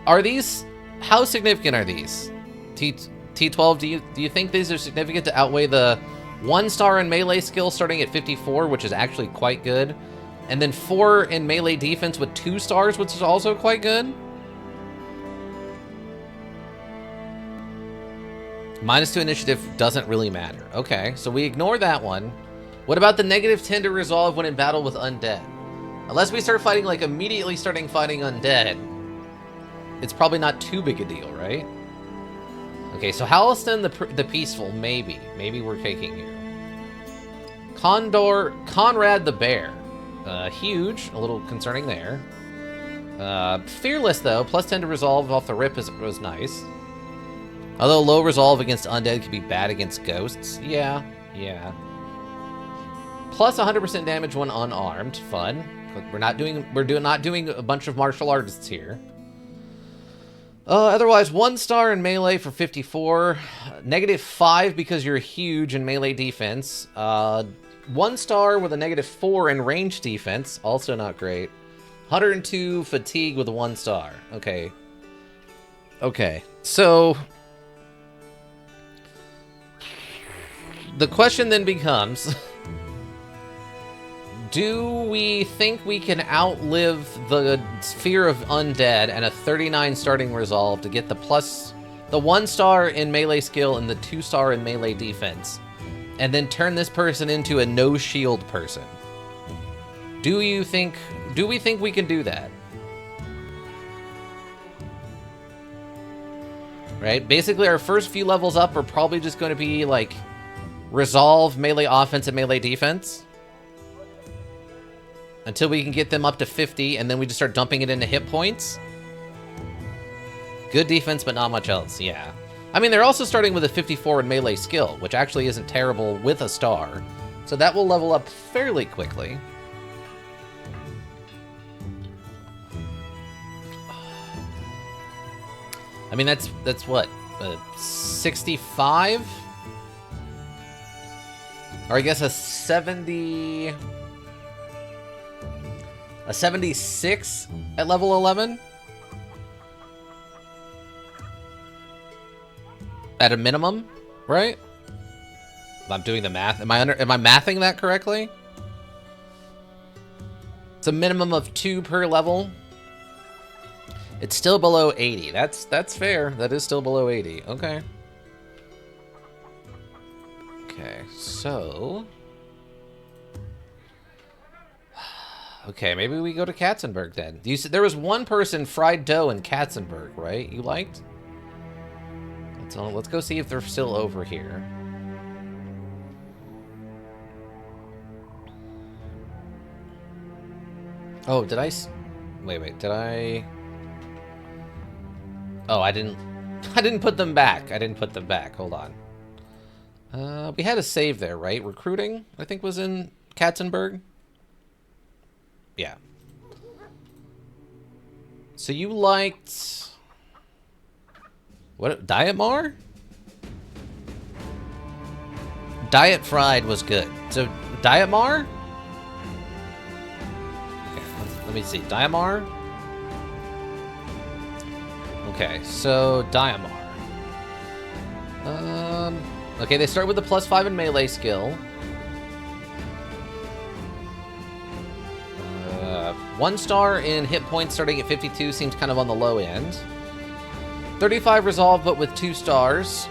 Are these... How significant are these? T12, do you think these are significant to outweigh the 1 star in melee skill starting at 54, which is actually quite good? And then 4 in melee defense with 2 stars, which is also quite good? -2 initiative doesn't really matter. Okay, so we ignore that one. What about the negative 10 to resolve when in battle with undead? Unless we start fighting, like, immediately starting fighting undead, it's probably not too big a deal, right? Okay, so Halliston the Peaceful, maybe. Maybe we're taking here. Conrad the Bear. Huge, a little concerning there. Fearless, though, +10 to resolve off the rip was nice. Although low resolve against undead could be bad against ghosts. Yeah. Plus 100% damage when unarmed. Fun. We're not doing a bunch of martial artists here. Otherwise, 1 star in melee for 54. -5 because you're huge in melee defense. 1 star with a -4 in range defense. Also not great. 102 fatigue with a 1 star. Okay. So... the question then becomes... do we think we can outlive the fear of undead and a 39 starting resolve to get the 1 star in melee skill and the 2 star in melee defense, and then turn this person into a no shield person? Do we think we can do that? Right? Basically, our first few levels up are probably just going to be like resolve, melee offense, and melee defense. Until we can get them up to 50, and then we just start dumping it into hit points. Good defense, but not much else, yeah. I mean, they're also starting with a 54 in melee skill, which actually isn't terrible with a star. So that will level up fairly quickly. I mean, that's what? 65? Or I guess a 70... a 76 at level 11? At a minimum, right? I'm doing the math. Am I mathing that correctly? It's a minimum of 2 per level. It's still below 80. That's fair. That is still below 80. Okay. Okay, so... okay, maybe we go to Katzenberg then. You said there was one person, Fried Dough, in Katzenberg, right? You liked? Let's go see if they're still over here. Oh, did I... wait, did I... oh, I didn't put them back. Hold on. We had a save there, right? Recruiting, I think, was in Katzenberg. Yeah. So you liked... what? Diet Mar? Diet Fried was good. So, Diet Mar? Okay, let me see. Diet Mar? Okay, so Diet Mar. Okay, they start with the +5 in melee skill. 1 star in hit points starting at 52 seems kind of on the low end. 35 resolve, but with 2 stars.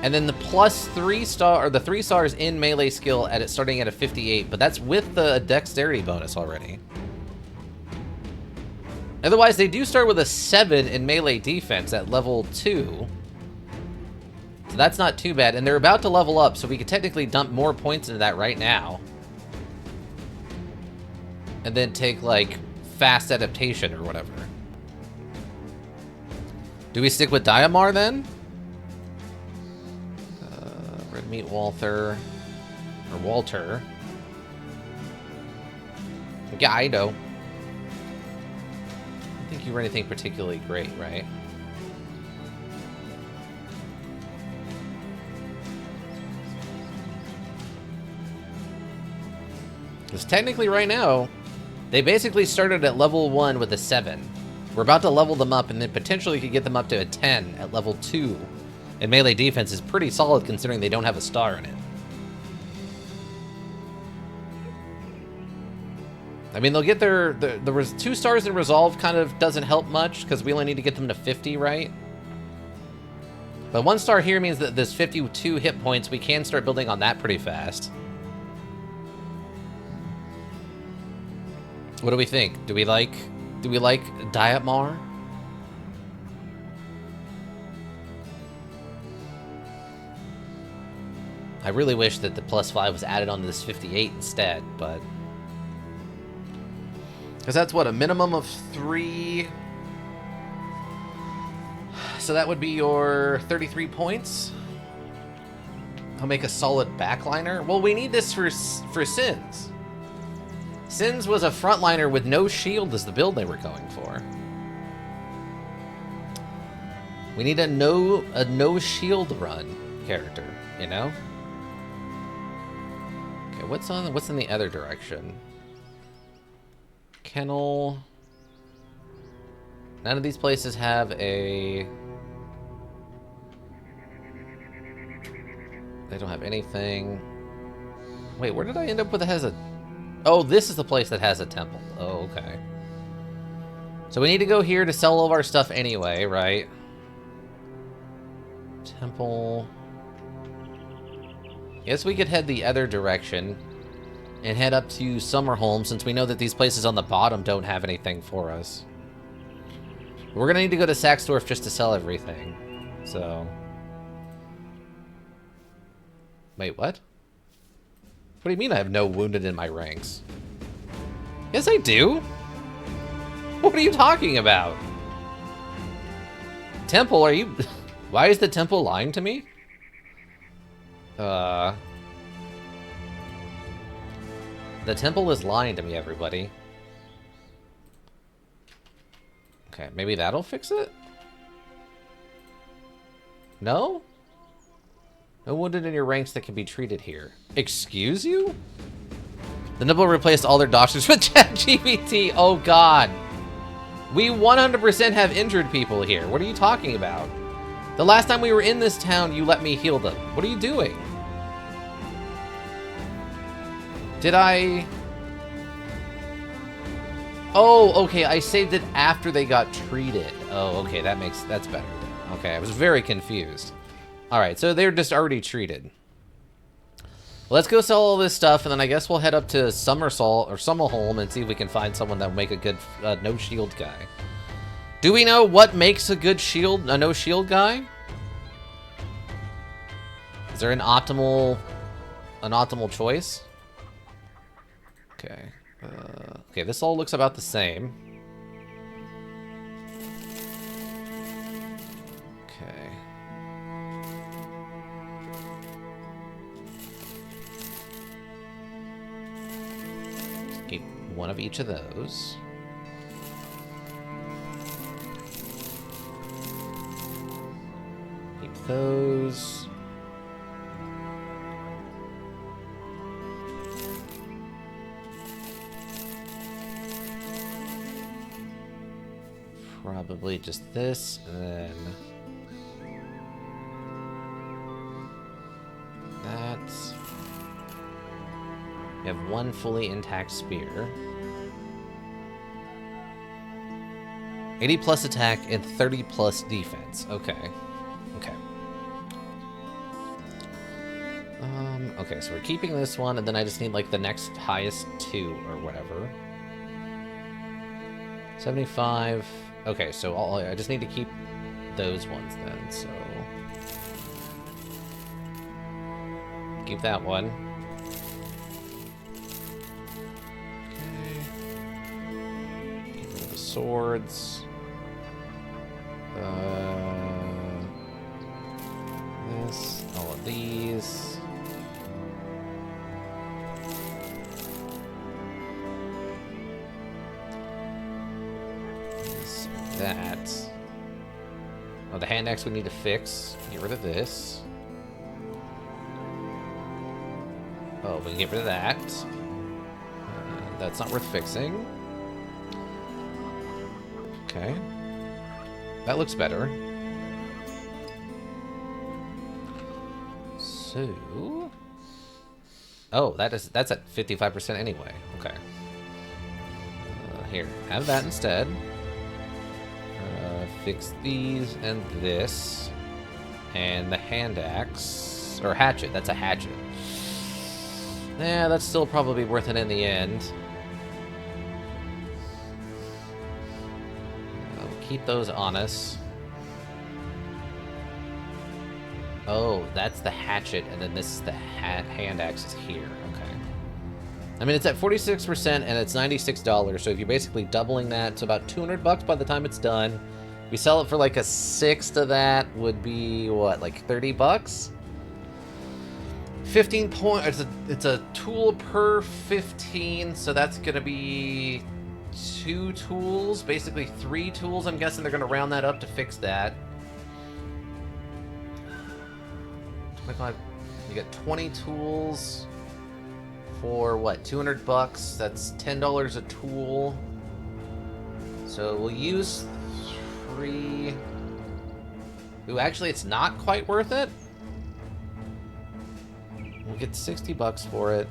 And then the +3 star, or the 3 stars in melee skill at it starting at a 58, but that's with the dexterity bonus already. Otherwise, they do start with a 7 in melee defense at level 2. So that's not too bad, and they're about to level up, so we could technically dump more points into that right now. and then take, like, fast adaptation or whatever. Do we stick with Diamar then? Red Meat Walther. Or Walter. Yeah, I know. I don't think you were anything particularly great, right? Because technically right now, they basically started at level 1 with a 7. We're about to level them up and then potentially could get them up to a 10 at level 2. And melee defense is pretty solid considering they don't have a star in it. I mean, they'll get their 2 stars in Resolve kind of doesn't help much because we only need to get them to 50, right? But 1 star here means that this 52 hit points, we can start building on that pretty fast. What do we think? Do we like Diatmar? I really wish that the +5 was added onto this 58 instead, but... Because that's, what, a minimum of 3... So that would be your 33 points? I'll make a solid backliner. Well, we need this for Sins. Sins was a frontliner with no shield as the build they were going for. We need a no shield run character, you know? Okay, what's in the other direction? Kennel. None of these places have a... They don't have anything. Wait, where did I end up with it has a... Oh, this is the place that has a temple. Oh, okay. So we need to go here to sell all of our stuff anyway, right? Temple. Guess we could head the other direction and head up to Summerholm since we know that these places on the bottom don't have anything for us. We're gonna need to go to Saxdorf just to sell everything. So... Wait, what? What do you mean I have no wounded in my ranks? Yes, I do. What are you talking about? Temple, are you... Why is the temple lying to me? The temple is lying to me, everybody. Okay, maybe that'll fix it? No? No wounded in your ranks that can be treated here. Excuse you? The Nibble replaced all their doctors with ChatGPT. Oh god. We 100% have injured people here. What are you talking about? The last time we were in this town, you let me heal them. What are you doing? Did I... Oh, okay, I saved it after they got treated. Oh, okay, that's better. Okay, I was very confused. Alright, so they're just already treated. Well, let's go sell all this stuff, and then I guess we'll head up to Summerholm and see if we can find someone that will make a good no-shield guy. Do we know what makes a good shield, a no-shield guy? Is there an optimal choice? Okay. Okay, this all looks about the same. Okay. Keep one of each of those. Keep those. Probably just this, and then that. We have one fully intact spear. 80 plus attack and 30 plus defense. Okay. Okay. Okay, so we're keeping this one, and then I just need like the next highest 2 or whatever. 75. Okay, so I just need to keep those ones then, so... Keep that one. Okay. swords. This, all of these. This, that. Oh, the hand axe we need to fix. Get rid of this. Oh, we can get rid of that. That's not worth fixing. Okay. That looks better. So... Oh, that's at 55% anyway. Okay. Here, have that instead. Fix these and this. And the hand axe. Or hatchet, that's a hatchet. Yeah, that's still probably worth it in the end. Keep those on us. Oh, that's the hatchet, and then this is the hand axe is here. Okay. I mean, it's at 46%, and it's $96, so if you're basically doubling that, it's about $200 by the time it's done. We sell it for like a sixth of that would be, what, like $30? 15 points. It's a tool per 15, so that's gonna be 2 tools, basically 3 tools. I'm guessing they're gonna round that up to fix that. 25. You get 20 tools for what? $200. That's $10 a tool. So we'll use 3. Ooh, actually, it's not quite worth it. We'll get $60 for it.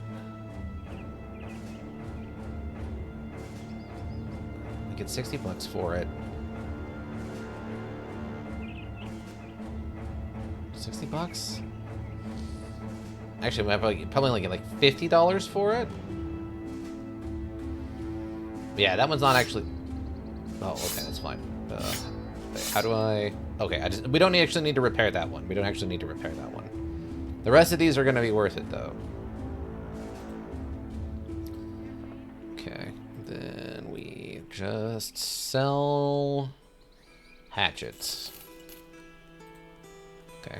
We get $60 for it. $60? Actually, we might probably only get like $50 for it. Yeah, that one's not actually. Oh, okay, that's fine. How do I? Okay, we don't actually need to repair that one. We don't actually need to repair that one. The rest of these are going to be worth it, though. Okay, then we just sell hatchets. Okay.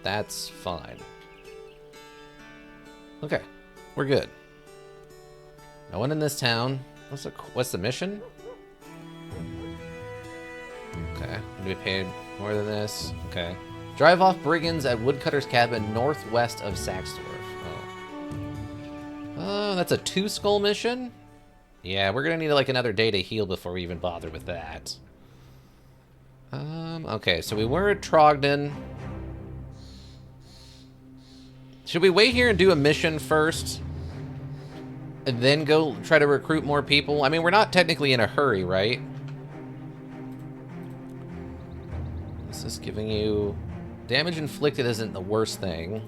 That's fine. Okay, we're good. No one in this town. What's the mission? Okay, to be paid more than this. Okay. Drive off brigands at Woodcutter's Cabin northwest of Saxdorf. Oh, that's a 2-skull mission? Yeah, we're gonna need like another day to heal before we even bother with that. Okay, so we were at Trogdon. Should we wait here and do a mission first? And then go try to recruit more people? I mean, we're not technically in a hurry, right? This is giving you... Damage inflicted isn't the worst thing.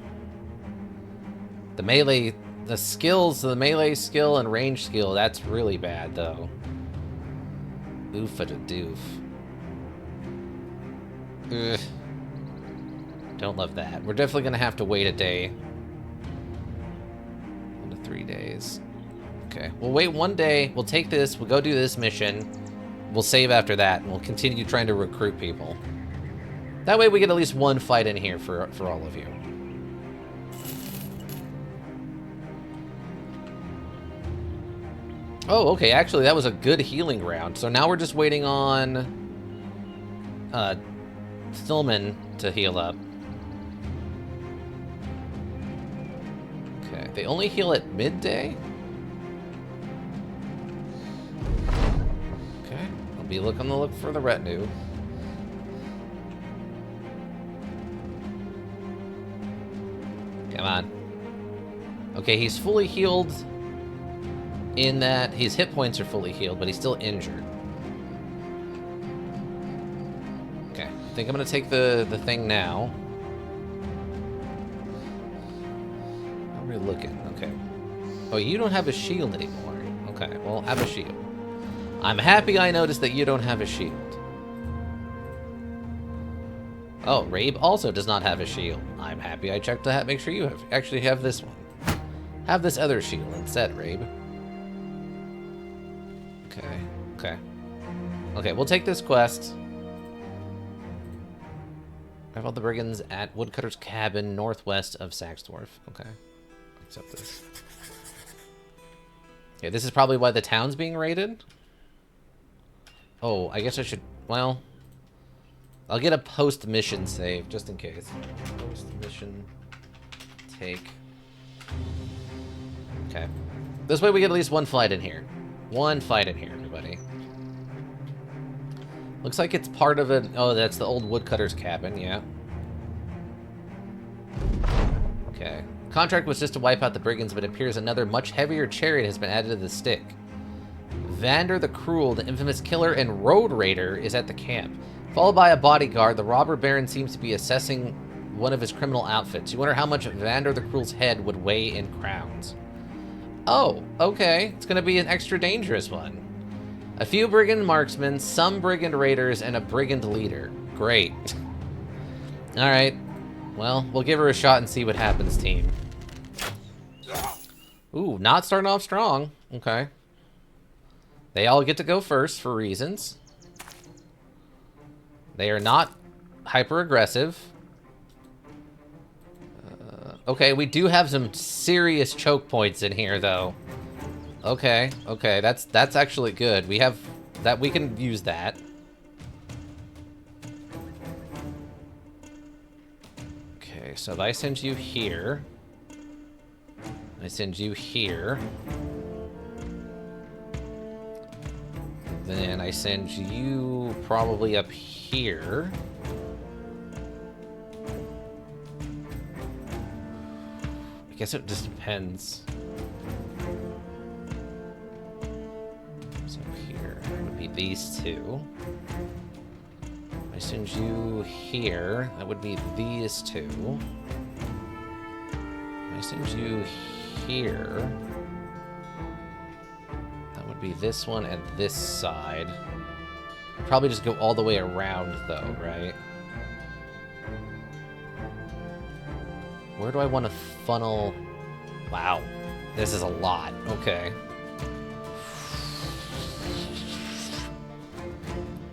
The melee... The skills, the melee skill and range skill, that's really bad, though. Oof at a doof. Ugh. Don't love that. We're definitely gonna have to wait a day. 1 to 3 days. Okay, we'll wait 1 day. We'll take this. We'll go do this mission. We'll save after that, and we'll continue trying to recruit people. That way we get at least 1 fight in here for all of you. Oh, okay. Actually, that was a good healing round. So now we're just waiting on Stillman to heal up. Okay, they only heal at midday? Okay, I'll be on the look for the retinue. Come on. Okay, he's fully healed in that his hit points are fully healed, but he's still injured. Okay, I think I'm gonna take the thing now. How are we looking? Okay. Oh, you don't have a shield anymore. Okay, well, have a shield. I'm happy I noticed that you don't have a shield. Oh, Rabe also does not have a shield. I'm happy I checked to make sure you actually have this one. Have this other shield instead, Rabe. Okay. Okay. Okay, we'll take this quest. Have all the brigands at Woodcutter's Cabin, northwest of Saxdorf. Okay. Accept this. Okay, this is probably why the town's being raided. Oh, I guess I should... Well... I'll get a post-mission save, just in case. Post-mission... Take... Okay. This way we get at least one fight in here. One fight in here, everybody. Looks like it's part of it. Oh, that's the old woodcutter's cabin, yeah. Okay. Contract was just to wipe out the brigands, but it appears another much heavier chariot has been added to the stick. Vander the Cruel, the infamous killer and road raider, is at the camp. Followed by a bodyguard, the robber baron seems to be assessing one of his criminal outfits. You wonder how much Vander the Cruel's head would weigh in crowns. Oh, okay. It's gonna be an extra dangerous one. A few brigand marksmen, some brigand raiders, and a brigand leader. Great. Alright. Well, we'll give her a shot and see what happens, team. Ooh, not starting off strong. Okay. They all get to go first for reasons. They are not hyper-aggressive. Okay, we do have some serious choke points in here, though. Okay, okay, that's actually good. We have that, we can use that. Okay, so if I send you here, I send you here, then I send you probably up here. I guess it just depends. So here would be these two. I send you here, that would be these two. I send you here, that would be this one and this side. I'd probably just go all the way around though, right? Where do I want to funnel? Wow, this is a lot. Okay.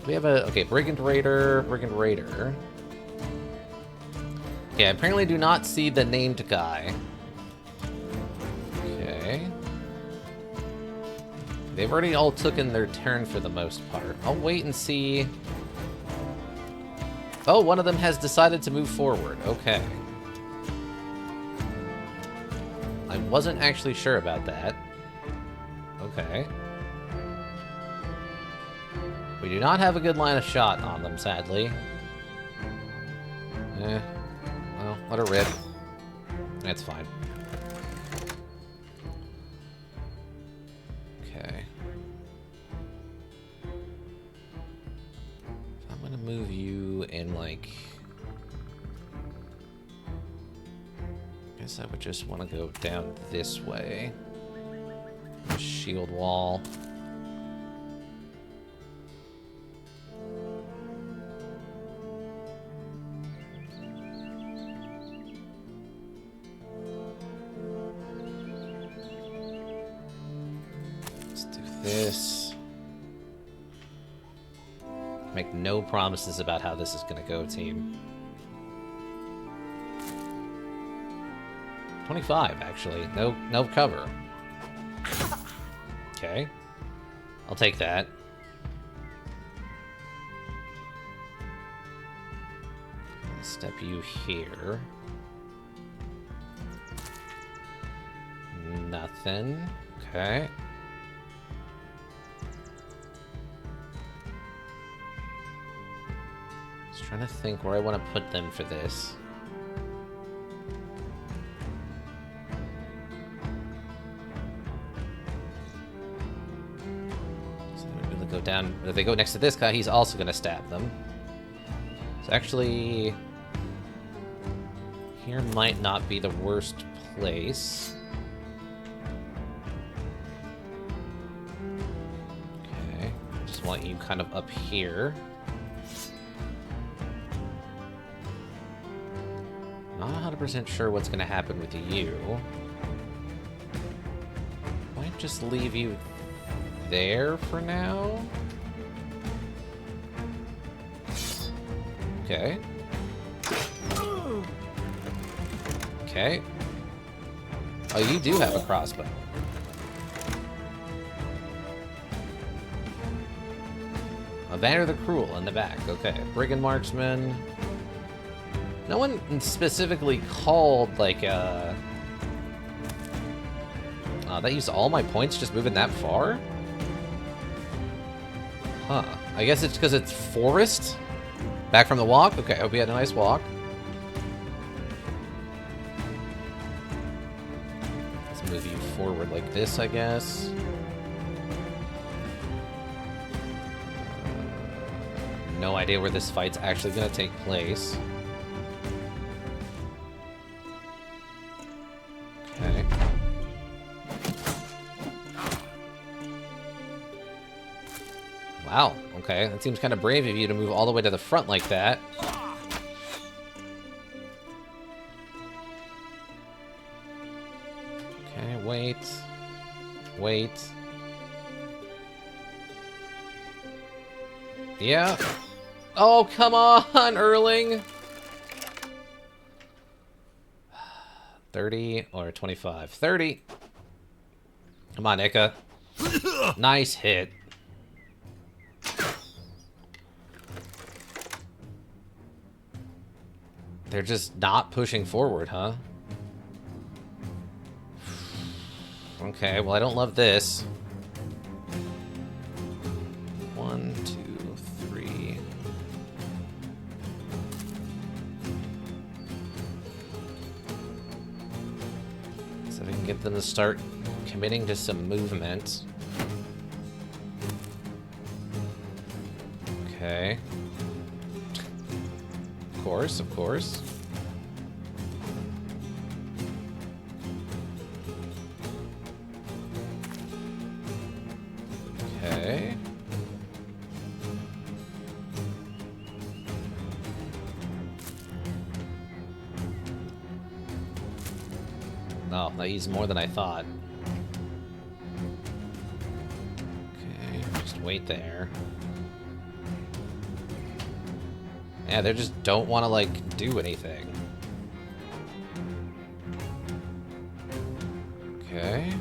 We have a, okay, Brigand Raider, Brigand Raider. Okay, I apparently do not see the named guy. Okay. They've already all taken their turn for the most part. I'll wait and see. Oh, one of them has decided to move forward. Okay. I wasn't actually sure about that. Okay. We do not have a good line of shot on them, sadly. Well, let her rip. That's fine. Okay. I'm gonna move you in, like... I guess I would just want to go down this way. Shield wall. Let's do this. Make no promises about how this is going to go, team. 25, actually. No cover. Okay. I'll take that. I'll step you here. Nothing. Okay. Just trying to think where I want to put them for this. Go down. If they go next to this guy, he's also going to stab them. So actually, here might not be the worst place. Okay, just want you kind of up here. Not 100% sure what's going to happen with you. Might just leave you there for now. Okay. Okay. Oh, you do have a crossbow. Evander the Cruel in the back. Okay. Brigand Marksman. No one specifically called, like, that used all my points just moving that far? Huh. I guess it's because it's forest? Back from the walk? Okay, hope you had a nice walk. Let's move you forward like this, I guess. No idea where this fight's actually going to take place. Okay. Wow, okay. That seems kind of brave of you to move all the way to the front like that. Okay, wait. Wait. Yeah. Oh, come on, Erling. 30 or 25? 30. Come on, Ika. Nice hit. They're just not pushing forward, huh? Okay, well, I don't love this. 1, 2, 3. So we can get them to start committing to some movement. Okay. Of course, of course. Okay. Oh, that used more than I thought. Okay, just wait there. Yeah, they just don't want to, like, do anything. Okay.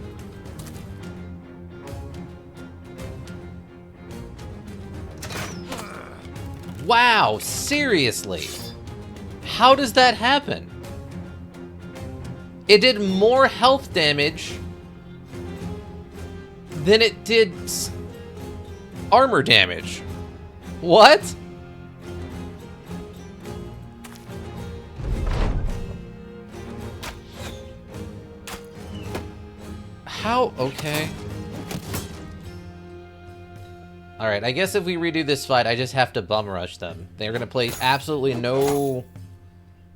Wow, seriously? How does that happen? It did more health damage than it did armor damage. What? How? Okay. Alright, I guess if we redo this fight, I just have to bum rush them. They're gonna play absolutely no...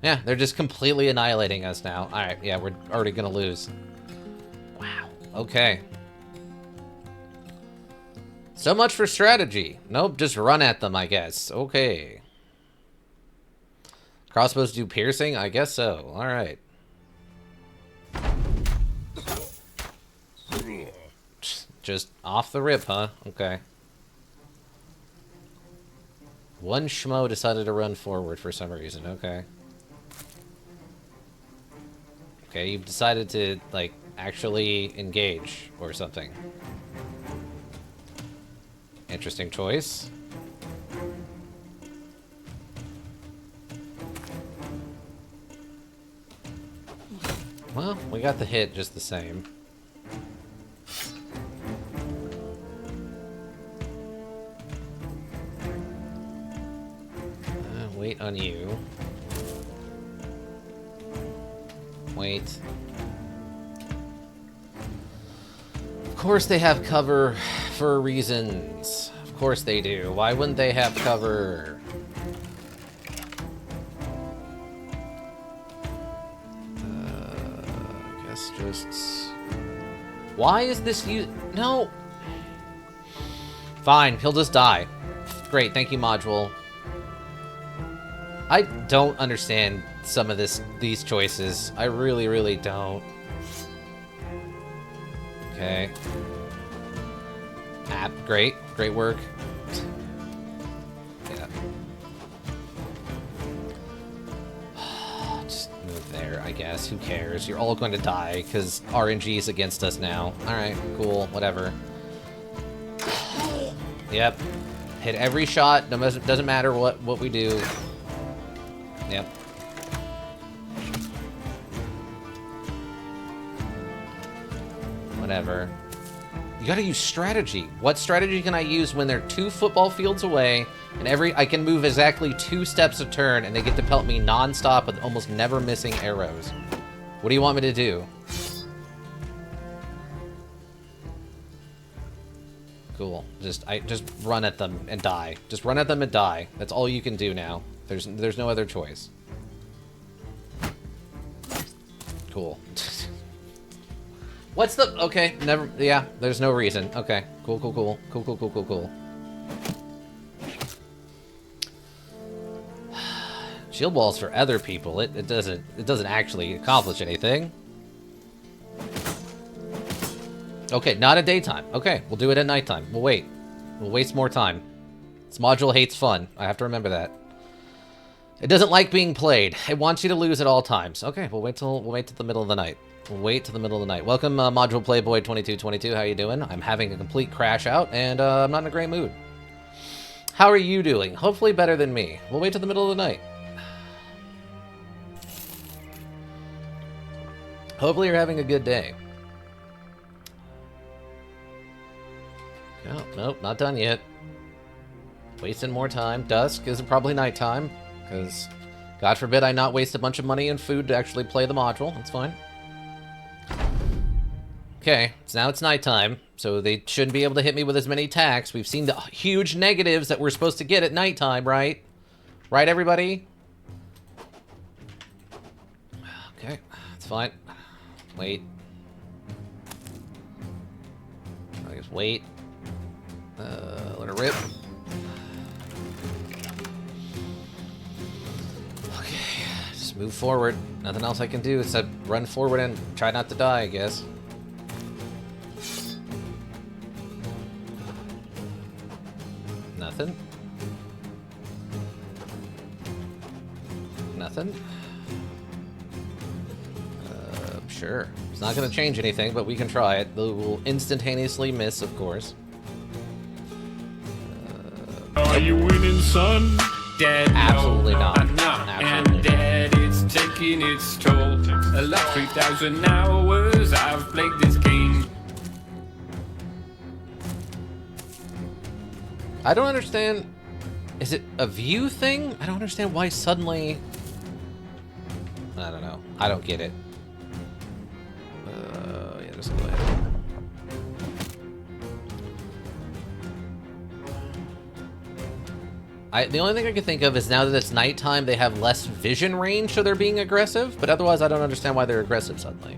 Yeah, they're just completely annihilating us now. Alright, yeah, we're already gonna lose. Wow. Okay. So much for strategy. Nope, just run at them, I guess. Okay. Crossbows do piercing? I guess so. Alright. Just off the rip, huh? Okay. One schmo decided to run forward for some reason. Okay. Okay, you've decided to, like, actually engage or something. Interesting choice. Well, we got the hit just the same. Wait on you. Wait. Of course they have cover for reasons. Of course they do. Why wouldn't they have cover? I guess just... Why is this you? No. Fine, he'll just die. Great, thank you, module. I don't understand some of these choices. I really, really don't. Okay. App, great. Great work. Yeah. Just move there, I guess. Who cares? You're all going to die, because RNG is against us now. Alright, cool, whatever. Yep. Hit every shot, doesn't matter what we do. Yep. Whatever. You gotta use strategy. What strategy can I use when they're 2 football fields away, and I can move exactly 2 steps a turn, and they get to pelt me non-stop with almost never missing arrows? What do you want me to do? Cool. Just run at them and die. Just run at them and die. That's all you can do now. There's no other choice. Cool. What's the... Okay, never... Yeah, there's no reason. Okay, cool. Shield walls for other people. It doesn't actually accomplish anything. Okay, not at daytime. Okay, we'll do it at nighttime. We'll wait. We'll waste more time. This module hates fun. I have to remember that. It doesn't like being played. It wants you to lose at all times. Okay, we'll wait till the middle of the night. We'll wait till the middle of the night. Welcome, Module Playboy 2222. How you doing? I'm having a complete crash out, and I'm not in a great mood. How are you doing? Hopefully better than me. We'll wait till the middle of the night. Hopefully you're having a good day. Oh, nope, not done yet. Wasting more time. Dusk is probably nighttime, because God forbid I not waste a bunch of money and food to actually play the module. That's fine. Okay, so now it's nighttime, so they shouldn't be able to hit me with as many attacks. We've seen the huge negatives that we're supposed to get at nighttime, right? Right, everybody? Okay, it's fine. Wait. I guess wait. Let her rip. Okay, just move forward. Nothing else I can do except run forward and try not to die, I guess. Nothing. Nothing. Sure. It's not going to change anything, but we can try it. We'll instantaneously miss, of course. Are you winning, son? Dead. Absolutely not. Absolutely. And dead, it's taking its toll. A lot, 3,000 hours I've played this game. I don't understand. Is it a view thing? I don't understand why suddenly... I don't know. I don't get it. Yeah, just go ahead. The only thing I can think of is now that it's nighttime, they have less vision range, so they're being aggressive. But otherwise, I don't understand why they're aggressive suddenly.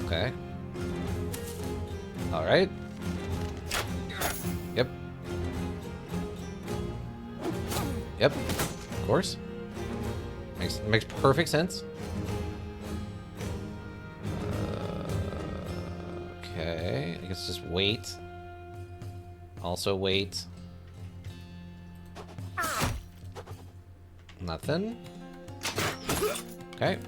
Okay. All right. Yep. Yep. Of course. Makes perfect sense. Okay. I guess just wait. Also wait. Nothing. Okay.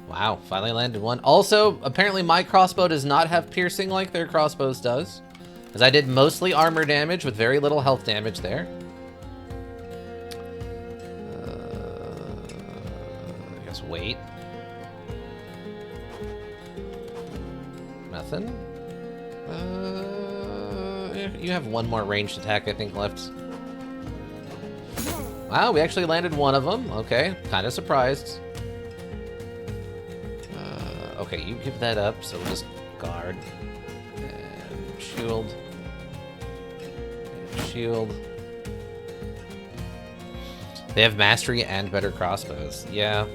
Wow, finally landed one. Also, apparently my crossbow does not have piercing like their crossbows does. As I did mostly armor damage with very little health damage there. I guess wait. Nothing. You have one more ranged attack, I think, left. Wow, we actually landed one of them. Okay, kind of surprised. Okay, you give that up, so we'll just guard. And shield. And shield. They have mastery and better crossbows. Yeah.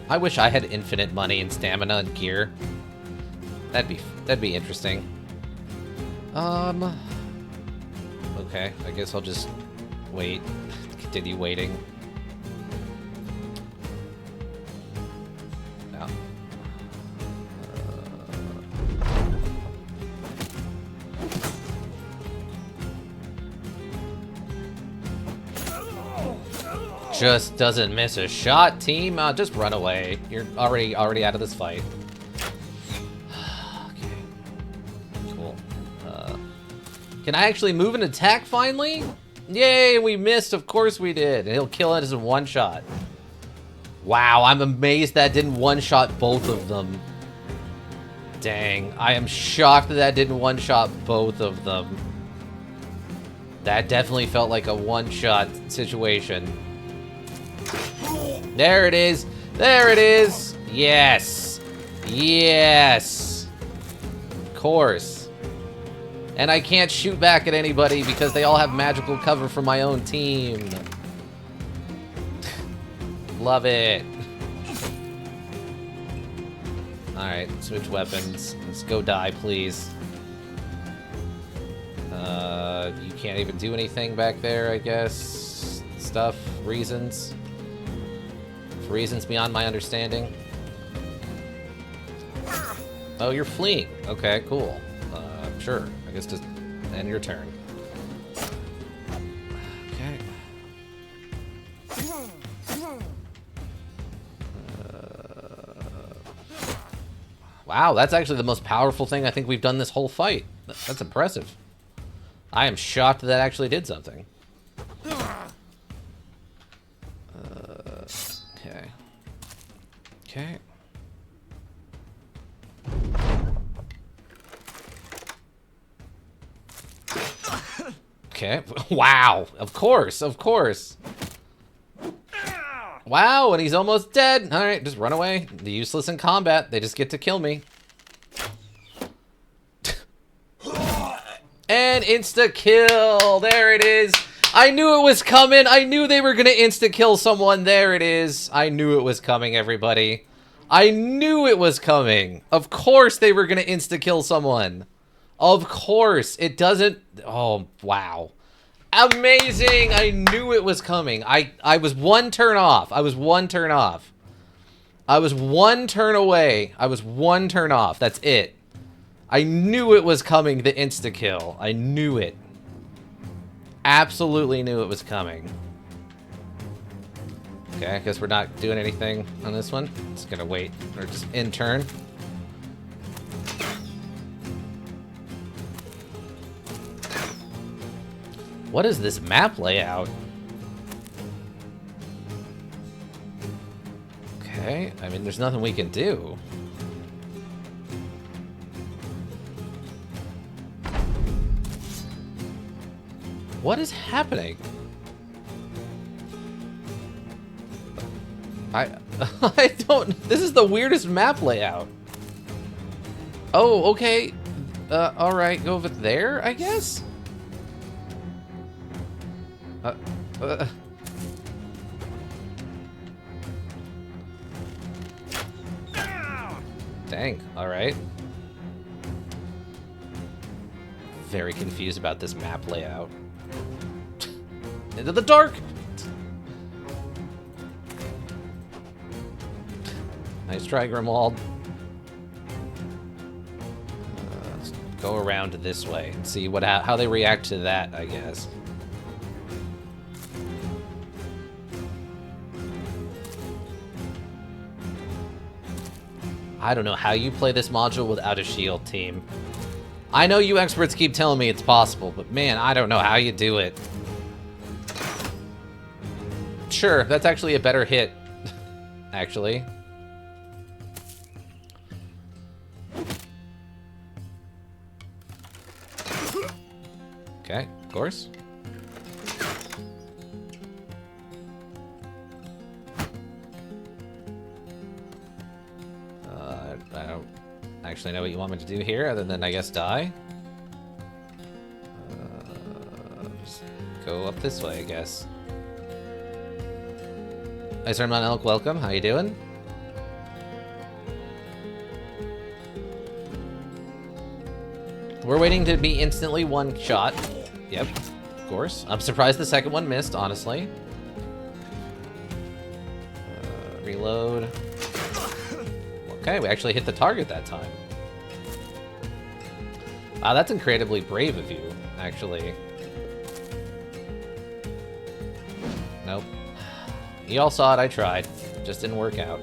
I wish I had infinite money and stamina and gear. That'd be interesting. Okay, I guess I'll just wait. Continue waiting. Yeah. Just doesn't miss a shot, team. Just run away. You're already out of this fight. Okay. Cool. Can I actually move and attack finally? Yay, we missed. Of course we did. And he'll kill us in one shot. Wow, I'm amazed that didn't one-shot both of them. Dang, I am shocked that didn't one-shot both of them. That definitely felt like a one-shot situation. There it is. There it is. Yes. Yes. Of course. And I can't shoot back at anybody because they all have magical cover from my own team. Love it. Alright, switch weapons. Let's go die, please. You can't even do anything back there, I guess. Stuff, reasons. For reasons beyond my understanding. Oh, you're fleeing. Okay, cool. Sure. I guess just end your turn. Okay. Wow, that's actually the most powerful thing I think we've done this whole fight. That's impressive. I am shocked that actually did something. Okay. Okay. Okay. Wow. Of course. Of course. Wow, and he's almost dead. All right, just run away. The useless in combat. They just get to kill me. And insta-kill. There it is. I knew it was coming. I knew they were going to insta-kill someone. There it is. I knew it was coming, everybody. I knew it was coming. Of course they were going to insta-kill someone. Of course. It doesn't... Oh, wow. Amazing! I knew it was coming. I was one turn off. I was one turn off. I was one turn away. I was one turn off. That's it. I knew it was coming, the insta-kill. I knew it. Absolutely knew it was coming. Okay, I guess we're not doing anything on this one. Just gonna wait. Or just in turn. What is this map layout? Okay, I mean, there's nothing we can do. What is happening? I don't... This is the weirdest map layout. Oh, okay. Alright, go over there, I guess? Dang, alright. Very confused about this map layout. Into the dark! Nice try, Grimwald. Let's go around this way and see how they react to that, I guess. I don't know how you play this module without a shield, team. I know you experts keep telling me it's possible, but man, I don't know how you do it. Sure, that's actually a better hit, actually. Okay, of course. I don't actually know what you want me to do here, other than, I guess, die. Just go up this way, I guess. Hi, Sermon Elk, welcome. How you doing? We're waiting to be instantly one shot. Yep, of course. I'm surprised the second one missed, honestly. Reload. Okay, we actually hit the target that time. Wow, that's incredibly brave of you, actually. Nope. You all saw it, I tried. Just didn't work out.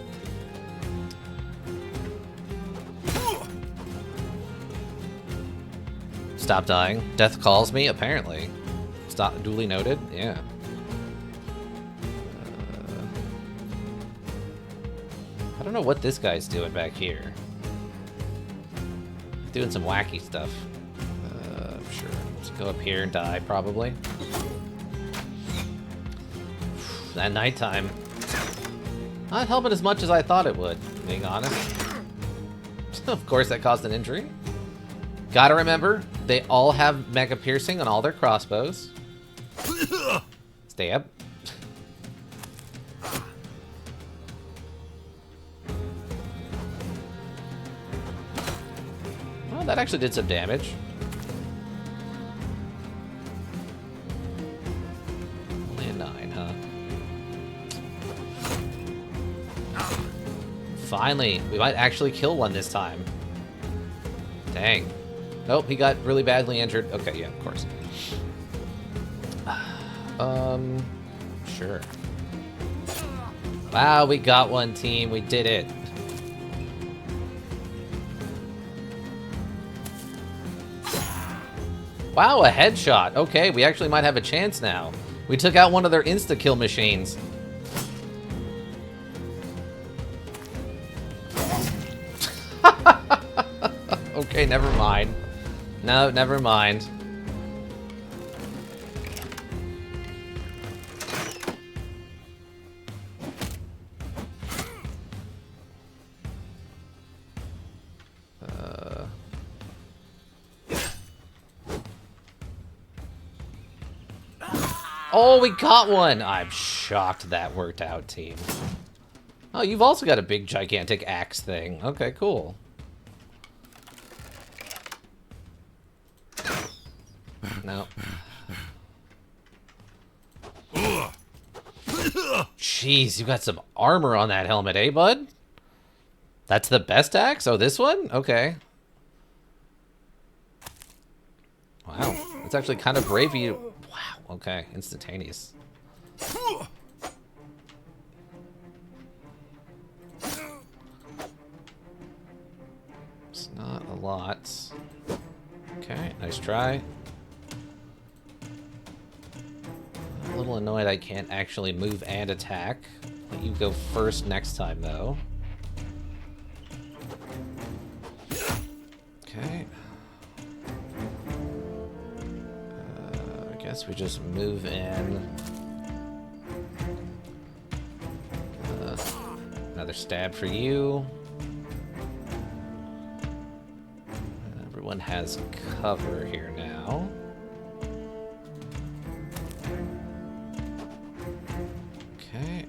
Stop dying. Death calls me, apparently. Stop. Duly noted. Yeah. I don't know what this guy's doing back here. Doing some wacky stuff. Sure. Let's go up here and die, probably. At nighttime. Not helping as much as I thought it would, being honest. Of course, that caused an injury. Gotta remember, they all have mega piercing on all their crossbows. Stab. Well, that actually did some damage. Only a 9, huh? Finally, we might actually kill one this time. Dang. Nope, he got really badly injured. Okay, yeah, of course. Sure. Wow, we got one, team. We did it. Wow, a headshot. Okay, we actually might have a chance now. We took out one of their insta-kill machines. Okay, never mind. No, never mind. Oh, we got one! I'm shocked that worked out, team. Oh, you've also got a big, gigantic axe thing. Okay, cool. No. Jeez, you got some armor on that helmet, eh, bud? That's the best axe? Oh, this one? Okay. Wow. That's actually kind of brave of you. Wow. Okay. Instantaneous. It's not a lot. Okay. Nice try. A little annoyed I can't actually move and attack. Let you go first next time, though. Okay. I guess we just move in. Another stab for you. Everyone has cover here now. Okay.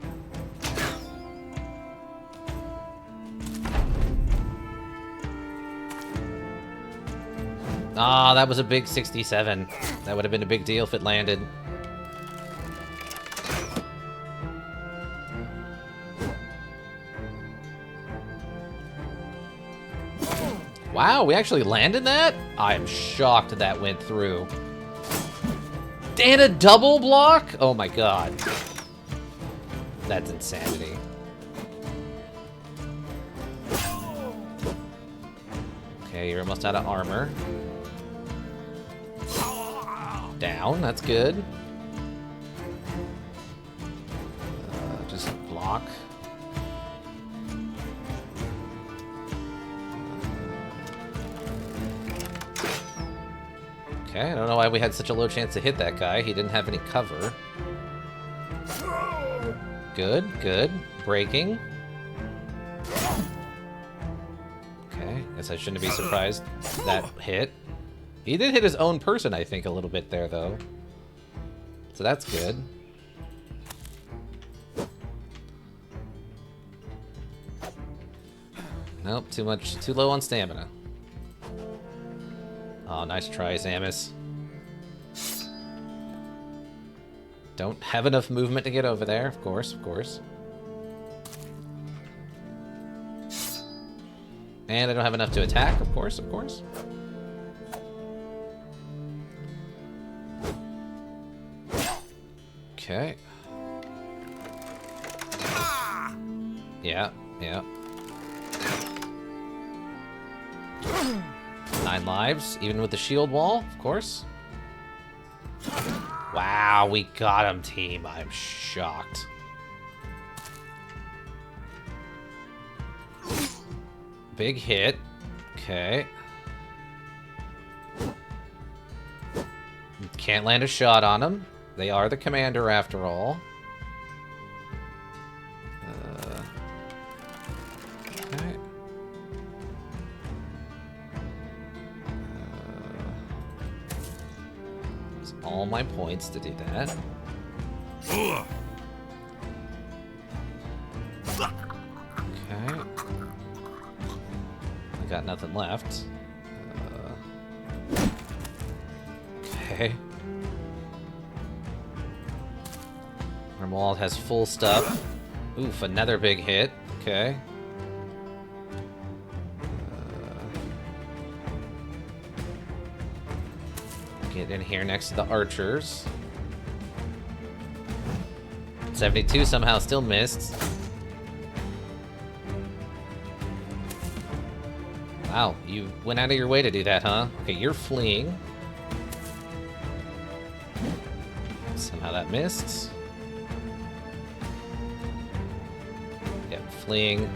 Ah, that was a big 67. That would have been a big deal if it landed. Wow, we actually landed that? I'm shocked that went through. And a double block? Oh my god. That's insanity. Okay, you're almost out of armor. Down, that's good. Just block. Okay, I don't know why we had such a low chance to hit that guy. He didn't have any cover. Good, good. Breaking. Okay, guess I shouldn't be surprised that hit. He did hit his own person, I think, a little bit there, though. So that's good. Nope, too low on stamina. Oh, nice try, Samus. Don't have enough movement to get over there, of course, of course. And I don't have enough to attack, of course, of course. Okay. Yeah, yeah. 9 lives, even with the shield wall, of course. Wow, we got him, team. I'm shocked. Big hit. Okay. Can't land a shot on him. They are the commander after all. Okay. Use all my points to do that. Okay. I got nothing left. Okay. Grimwald has full stuff. Oof, another big hit. Okay. Get in here next to the archers. 72 somehow still missed. Wow, you went out of your way to do that, huh? Okay, you're fleeing. Somehow that missed. Yep, fleeing.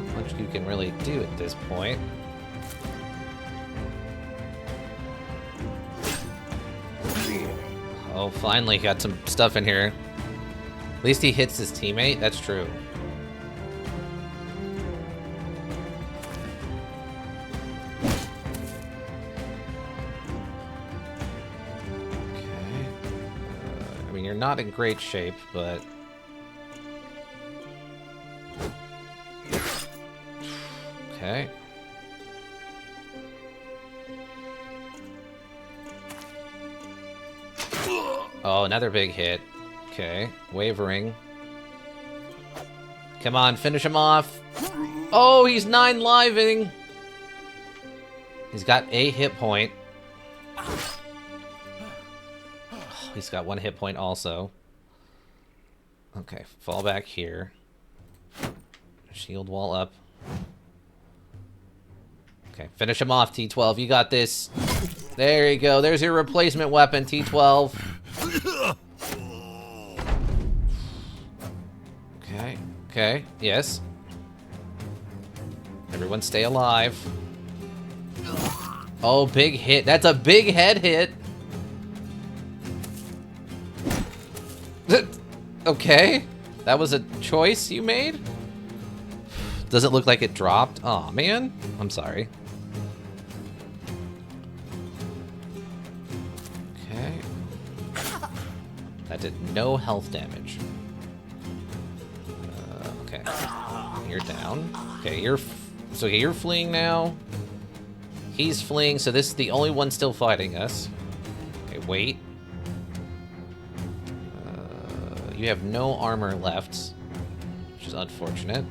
Not much you can really do at this point. Oh, finally got some stuff in here. At least he hits his teammate, that's true. Okay. I mean, you're not in great shape, but... Okay. Oh, another big hit. Okay, wavering. Come on, finish him off. Oh, he's 9 living. He's got a hit point. Oh, he's got 1 hit point also. Okay, fall back here. Shield wall up. Okay, finish him off, T12. You got this. There you go. There's your replacement weapon, T12. Okay, okay, yes. Everyone stay alive. Oh, big hit. That's a big head hit. Okay, that was a choice you made? Doesn't look like it dropped. Aw, man. I'm sorry. Okay. That did no health damage. Okay. You're down. Okay, you're fleeing now. He's fleeing, so this is the only one still fighting us. Okay, wait. You have no armor left, which is unfortunate.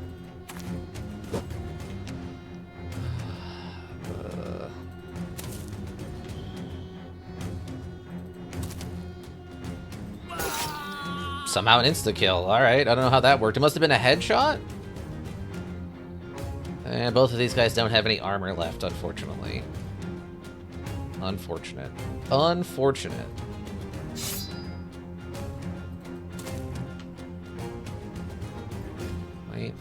Somehow an insta-kill. Alright, I don't know how that worked. It must have been a headshot? And both of these guys don't have any armor left, unfortunately. Unfortunate. Unfortunate. Wait.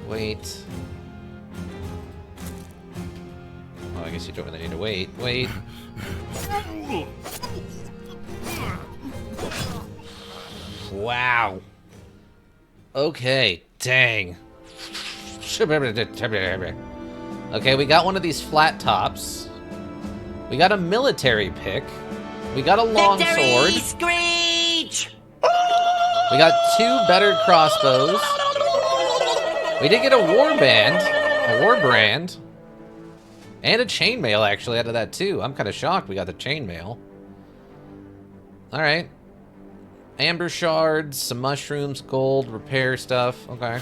Wait. Oh, I guess you don't really need to wait. Wait. Wow. Okay, dang. Okay, we got one of these flat tops. We got a military pick. We got a long sword. Screech! We got 2 better crossbows. We did get a war brand. And a chainmail, actually, out of that, too. I'm kind of shocked we got the chainmail. All right. Amber shards, some mushrooms, gold, repair stuff. Okay.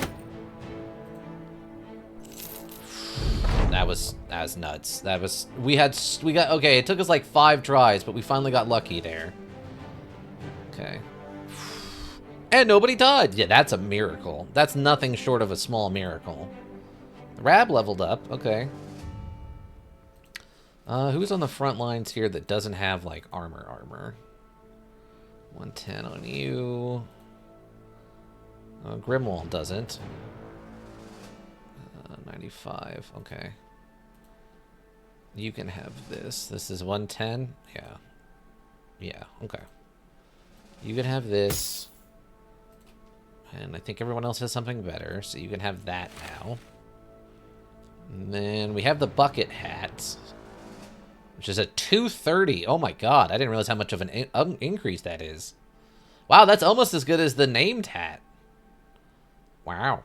That was nuts. We got okay, it took us like 5 tries, but we finally got lucky there. Okay. And nobody died. Yeah, that's a miracle. That's nothing short of a small miracle. Rab leveled up. Okay. Who's on the front lines here that doesn't have like armor? 110 on you. Grimwall doesn't. 95. Okay. You can have this. This is 110. Yeah. Yeah. Okay. You can have this. And I think everyone else has something better, so you can have that now. And then we have the bucket hat, which is a 230. Oh my god, I didn't realize how much of an increase that is. Wow, that's almost as good as the named hat. Wow.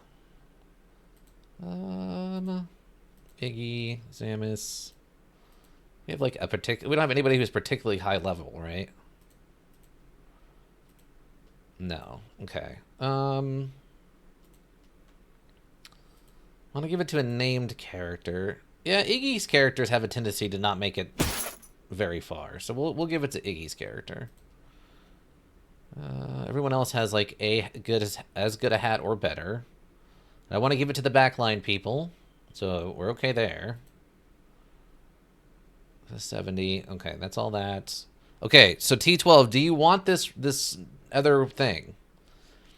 Iggy, Zamus. We have like a particular... We don't have anybody who's particularly high level, right? No. Okay. I want to give it to a named character. Yeah, Iggy's characters have a tendency to not make it very far, so we'll give it to Iggy's character. Everyone else has like as good a hat or better. I want to give it to the backline people, so we're okay there. 70. Okay, that's all that. Okay, so T12, do you want this other thing?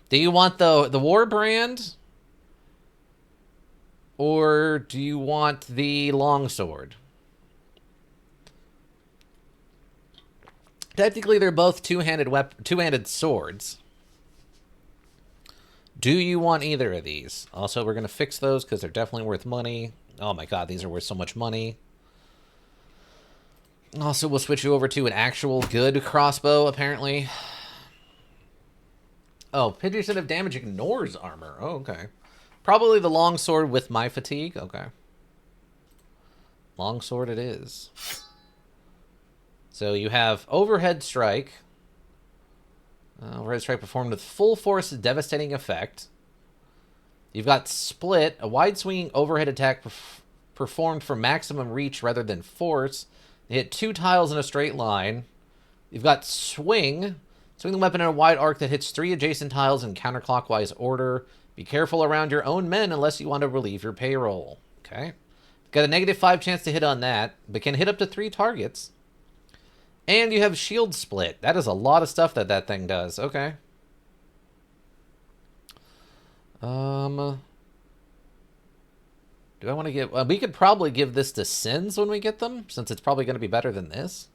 Do you want the war brand? Or do you want the longsword? Technically, they're both two-handed swords. Do you want either of these? Also, we're going to fix those because they're definitely worth money. Oh my god, these are worth so much money. Also, we'll switch you over to an actual good crossbow, apparently. Oh, 50% of damage ignores armor. Oh, okay. Probably the longsword with my fatigue. Okay. Longsword it is. So you have overhead strike. Overhead strike performed with full force, devastating effect. You've got split, a wide swinging overhead attack performed for maximum reach rather than force. You hit 2 tiles in a straight line. You've got swing. Swing the weapon in a wide arc that hits 3 adjacent tiles in counterclockwise order. Be careful around your own men unless you want to relieve your payroll. Okay. Got a -5 chance to hit on that, but can hit up to 3 targets. And you have shield split. That is a lot of stuff that thing does. Okay. Do I want to give... we could probably give this to Sins when we get them, since it's probably going to be better than this.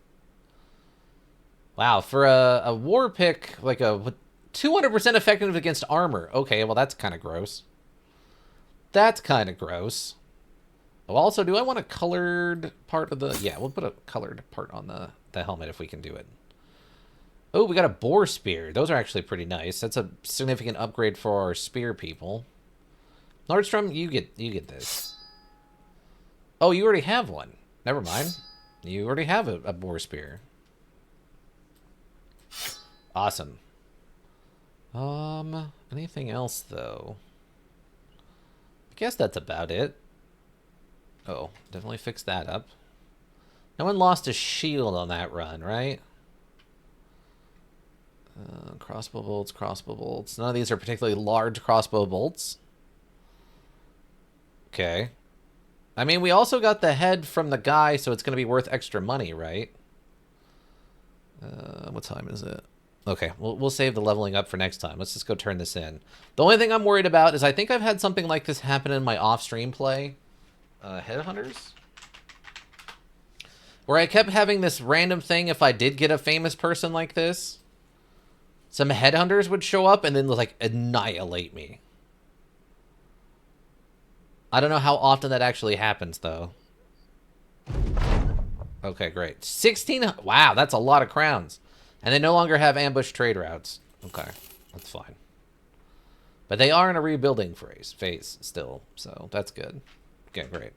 Wow, for a war pick, like a 200% effective against armor. Okay, well, that's kind of gross. That's kind of gross. Oh, also, do I want a colored part of the... Yeah, we'll put a colored part on the helmet if we can do it. Oh, we got a boar spear. Those are actually pretty nice. That's a significant upgrade for our spear people. Nordstrom, you get this. Oh, you already have one. Never mind. You already have a boar spear. Awesome. Anything else, though? I guess that's about it. Oh, definitely fix that up. No one lost a shield on that run, right? Crossbow bolts, crossbow bolts. None of these are particularly large crossbow bolts. Okay. I mean, we also got the head from the guy, so it's going to be worth extra money, right? What time is it? Okay, we'll save the leveling up for next time. Let's just go turn this in. The only thing I'm worried about is I think I've had something like this happen in my off-stream play. Headhunters? Where I kept having this random thing if I did get a famous person like this. Some headhunters would show up and then, like, annihilate me. I don't know how often that actually happens, though. Okay, great. 16... Wow, that's a lot of crowns. And they no longer have ambush trade routes. Okay, that's fine. But they are in a rebuilding phase still, so that's good. Okay, great.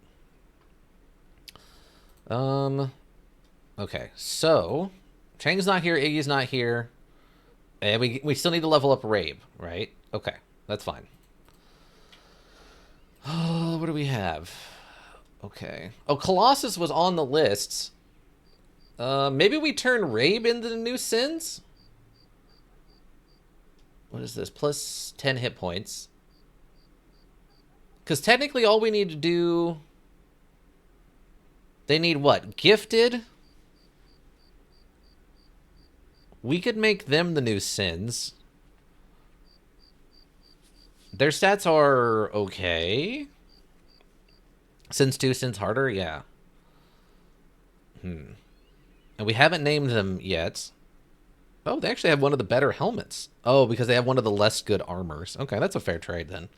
Okay, so Chang's not here. Iggy's not here. And we still need to level up Rabe, right? Okay, that's fine. Oh, what do we have? Okay. Oh, Colossus was on the lists. Maybe we turn Rabe into the new Sins? What is this? Plus 10 hit points. Because technically all we need to do... They need what? Gifted? We could make them the new Sins. Their stats are okay. Sins 2, Sins harder? Yeah. And we haven't named them yet. Oh, they actually have one of the better helmets. Oh, because they have one of the less good armors. Okay, that's a fair trade then.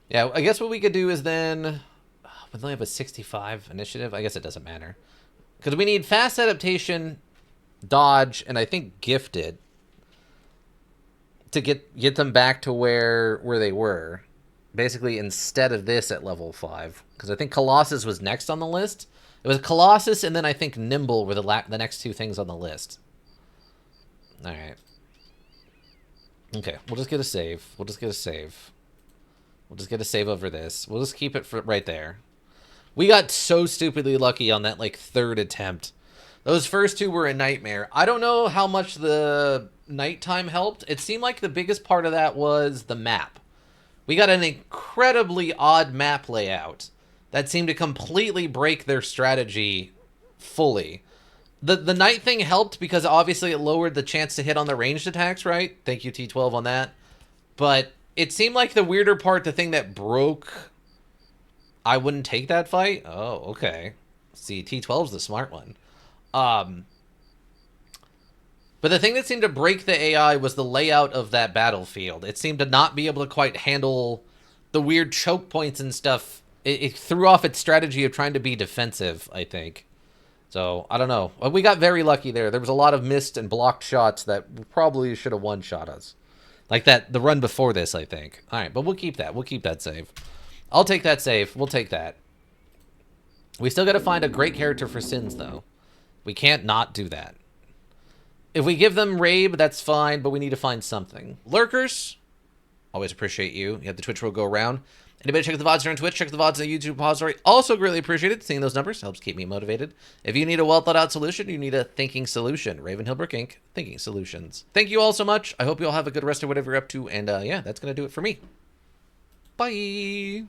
Yeah, I guess what we could do is then... But they have a 65 initiative. I guess it doesn't matter. Because we need fast adaptation, dodge, and I think gifted to get them back to where they were. Basically, instead of this at level 5. Because I think Colossus was next on the list. It was Colossus, and then I think Nimble were the next two things on the list. Alright. Okay, we'll just get a save. We'll just get a save. We'll just get a save over this. We'll just keep it right there. We got so stupidly lucky on that, like, third attempt. Those first two were a nightmare. I don't know how much the nighttime helped. It seemed like the biggest part of that was the map. We got an incredibly odd map layout that seemed to completely break their strategy fully. The night thing helped because obviously it lowered the chance to hit on the ranged attacks, right? Thank you, T12, on that. But it seemed like the weirder part, the thing that broke... I wouldn't take that fight? Oh, okay. See, T12's the smart one. But the thing that seemed to break the AI was the layout of that battlefield. It seemed to not be able to quite handle the weird choke points and stuff. It threw off its strategy of trying to be defensive, I think. So, I don't know. We got very lucky there. There was a lot of missed and blocked shots that probably should have one-shot us. Like the run before this, I think. Alright, but we'll keep that. We'll keep that save. I'll take that save. We'll take that. We still got to find a great character for Sins, though. We can't not do that. If we give them Rabe, that's fine, but we need to find something. Lurkers, always appreciate you. You have the Twitch roll go around. Anybody check the VODs here on Twitch, check the VODs on the YouTube repository. Also greatly appreciated. Seeing those numbers helps keep me motivated. If you need a well-thought-out solution, you need a thinking solution. Raven Hillbrook Inc. Thinking Solutions. Thank you all so much. I hope you all have a good rest of whatever you're up to. And yeah, that's going to do it for me. Bye.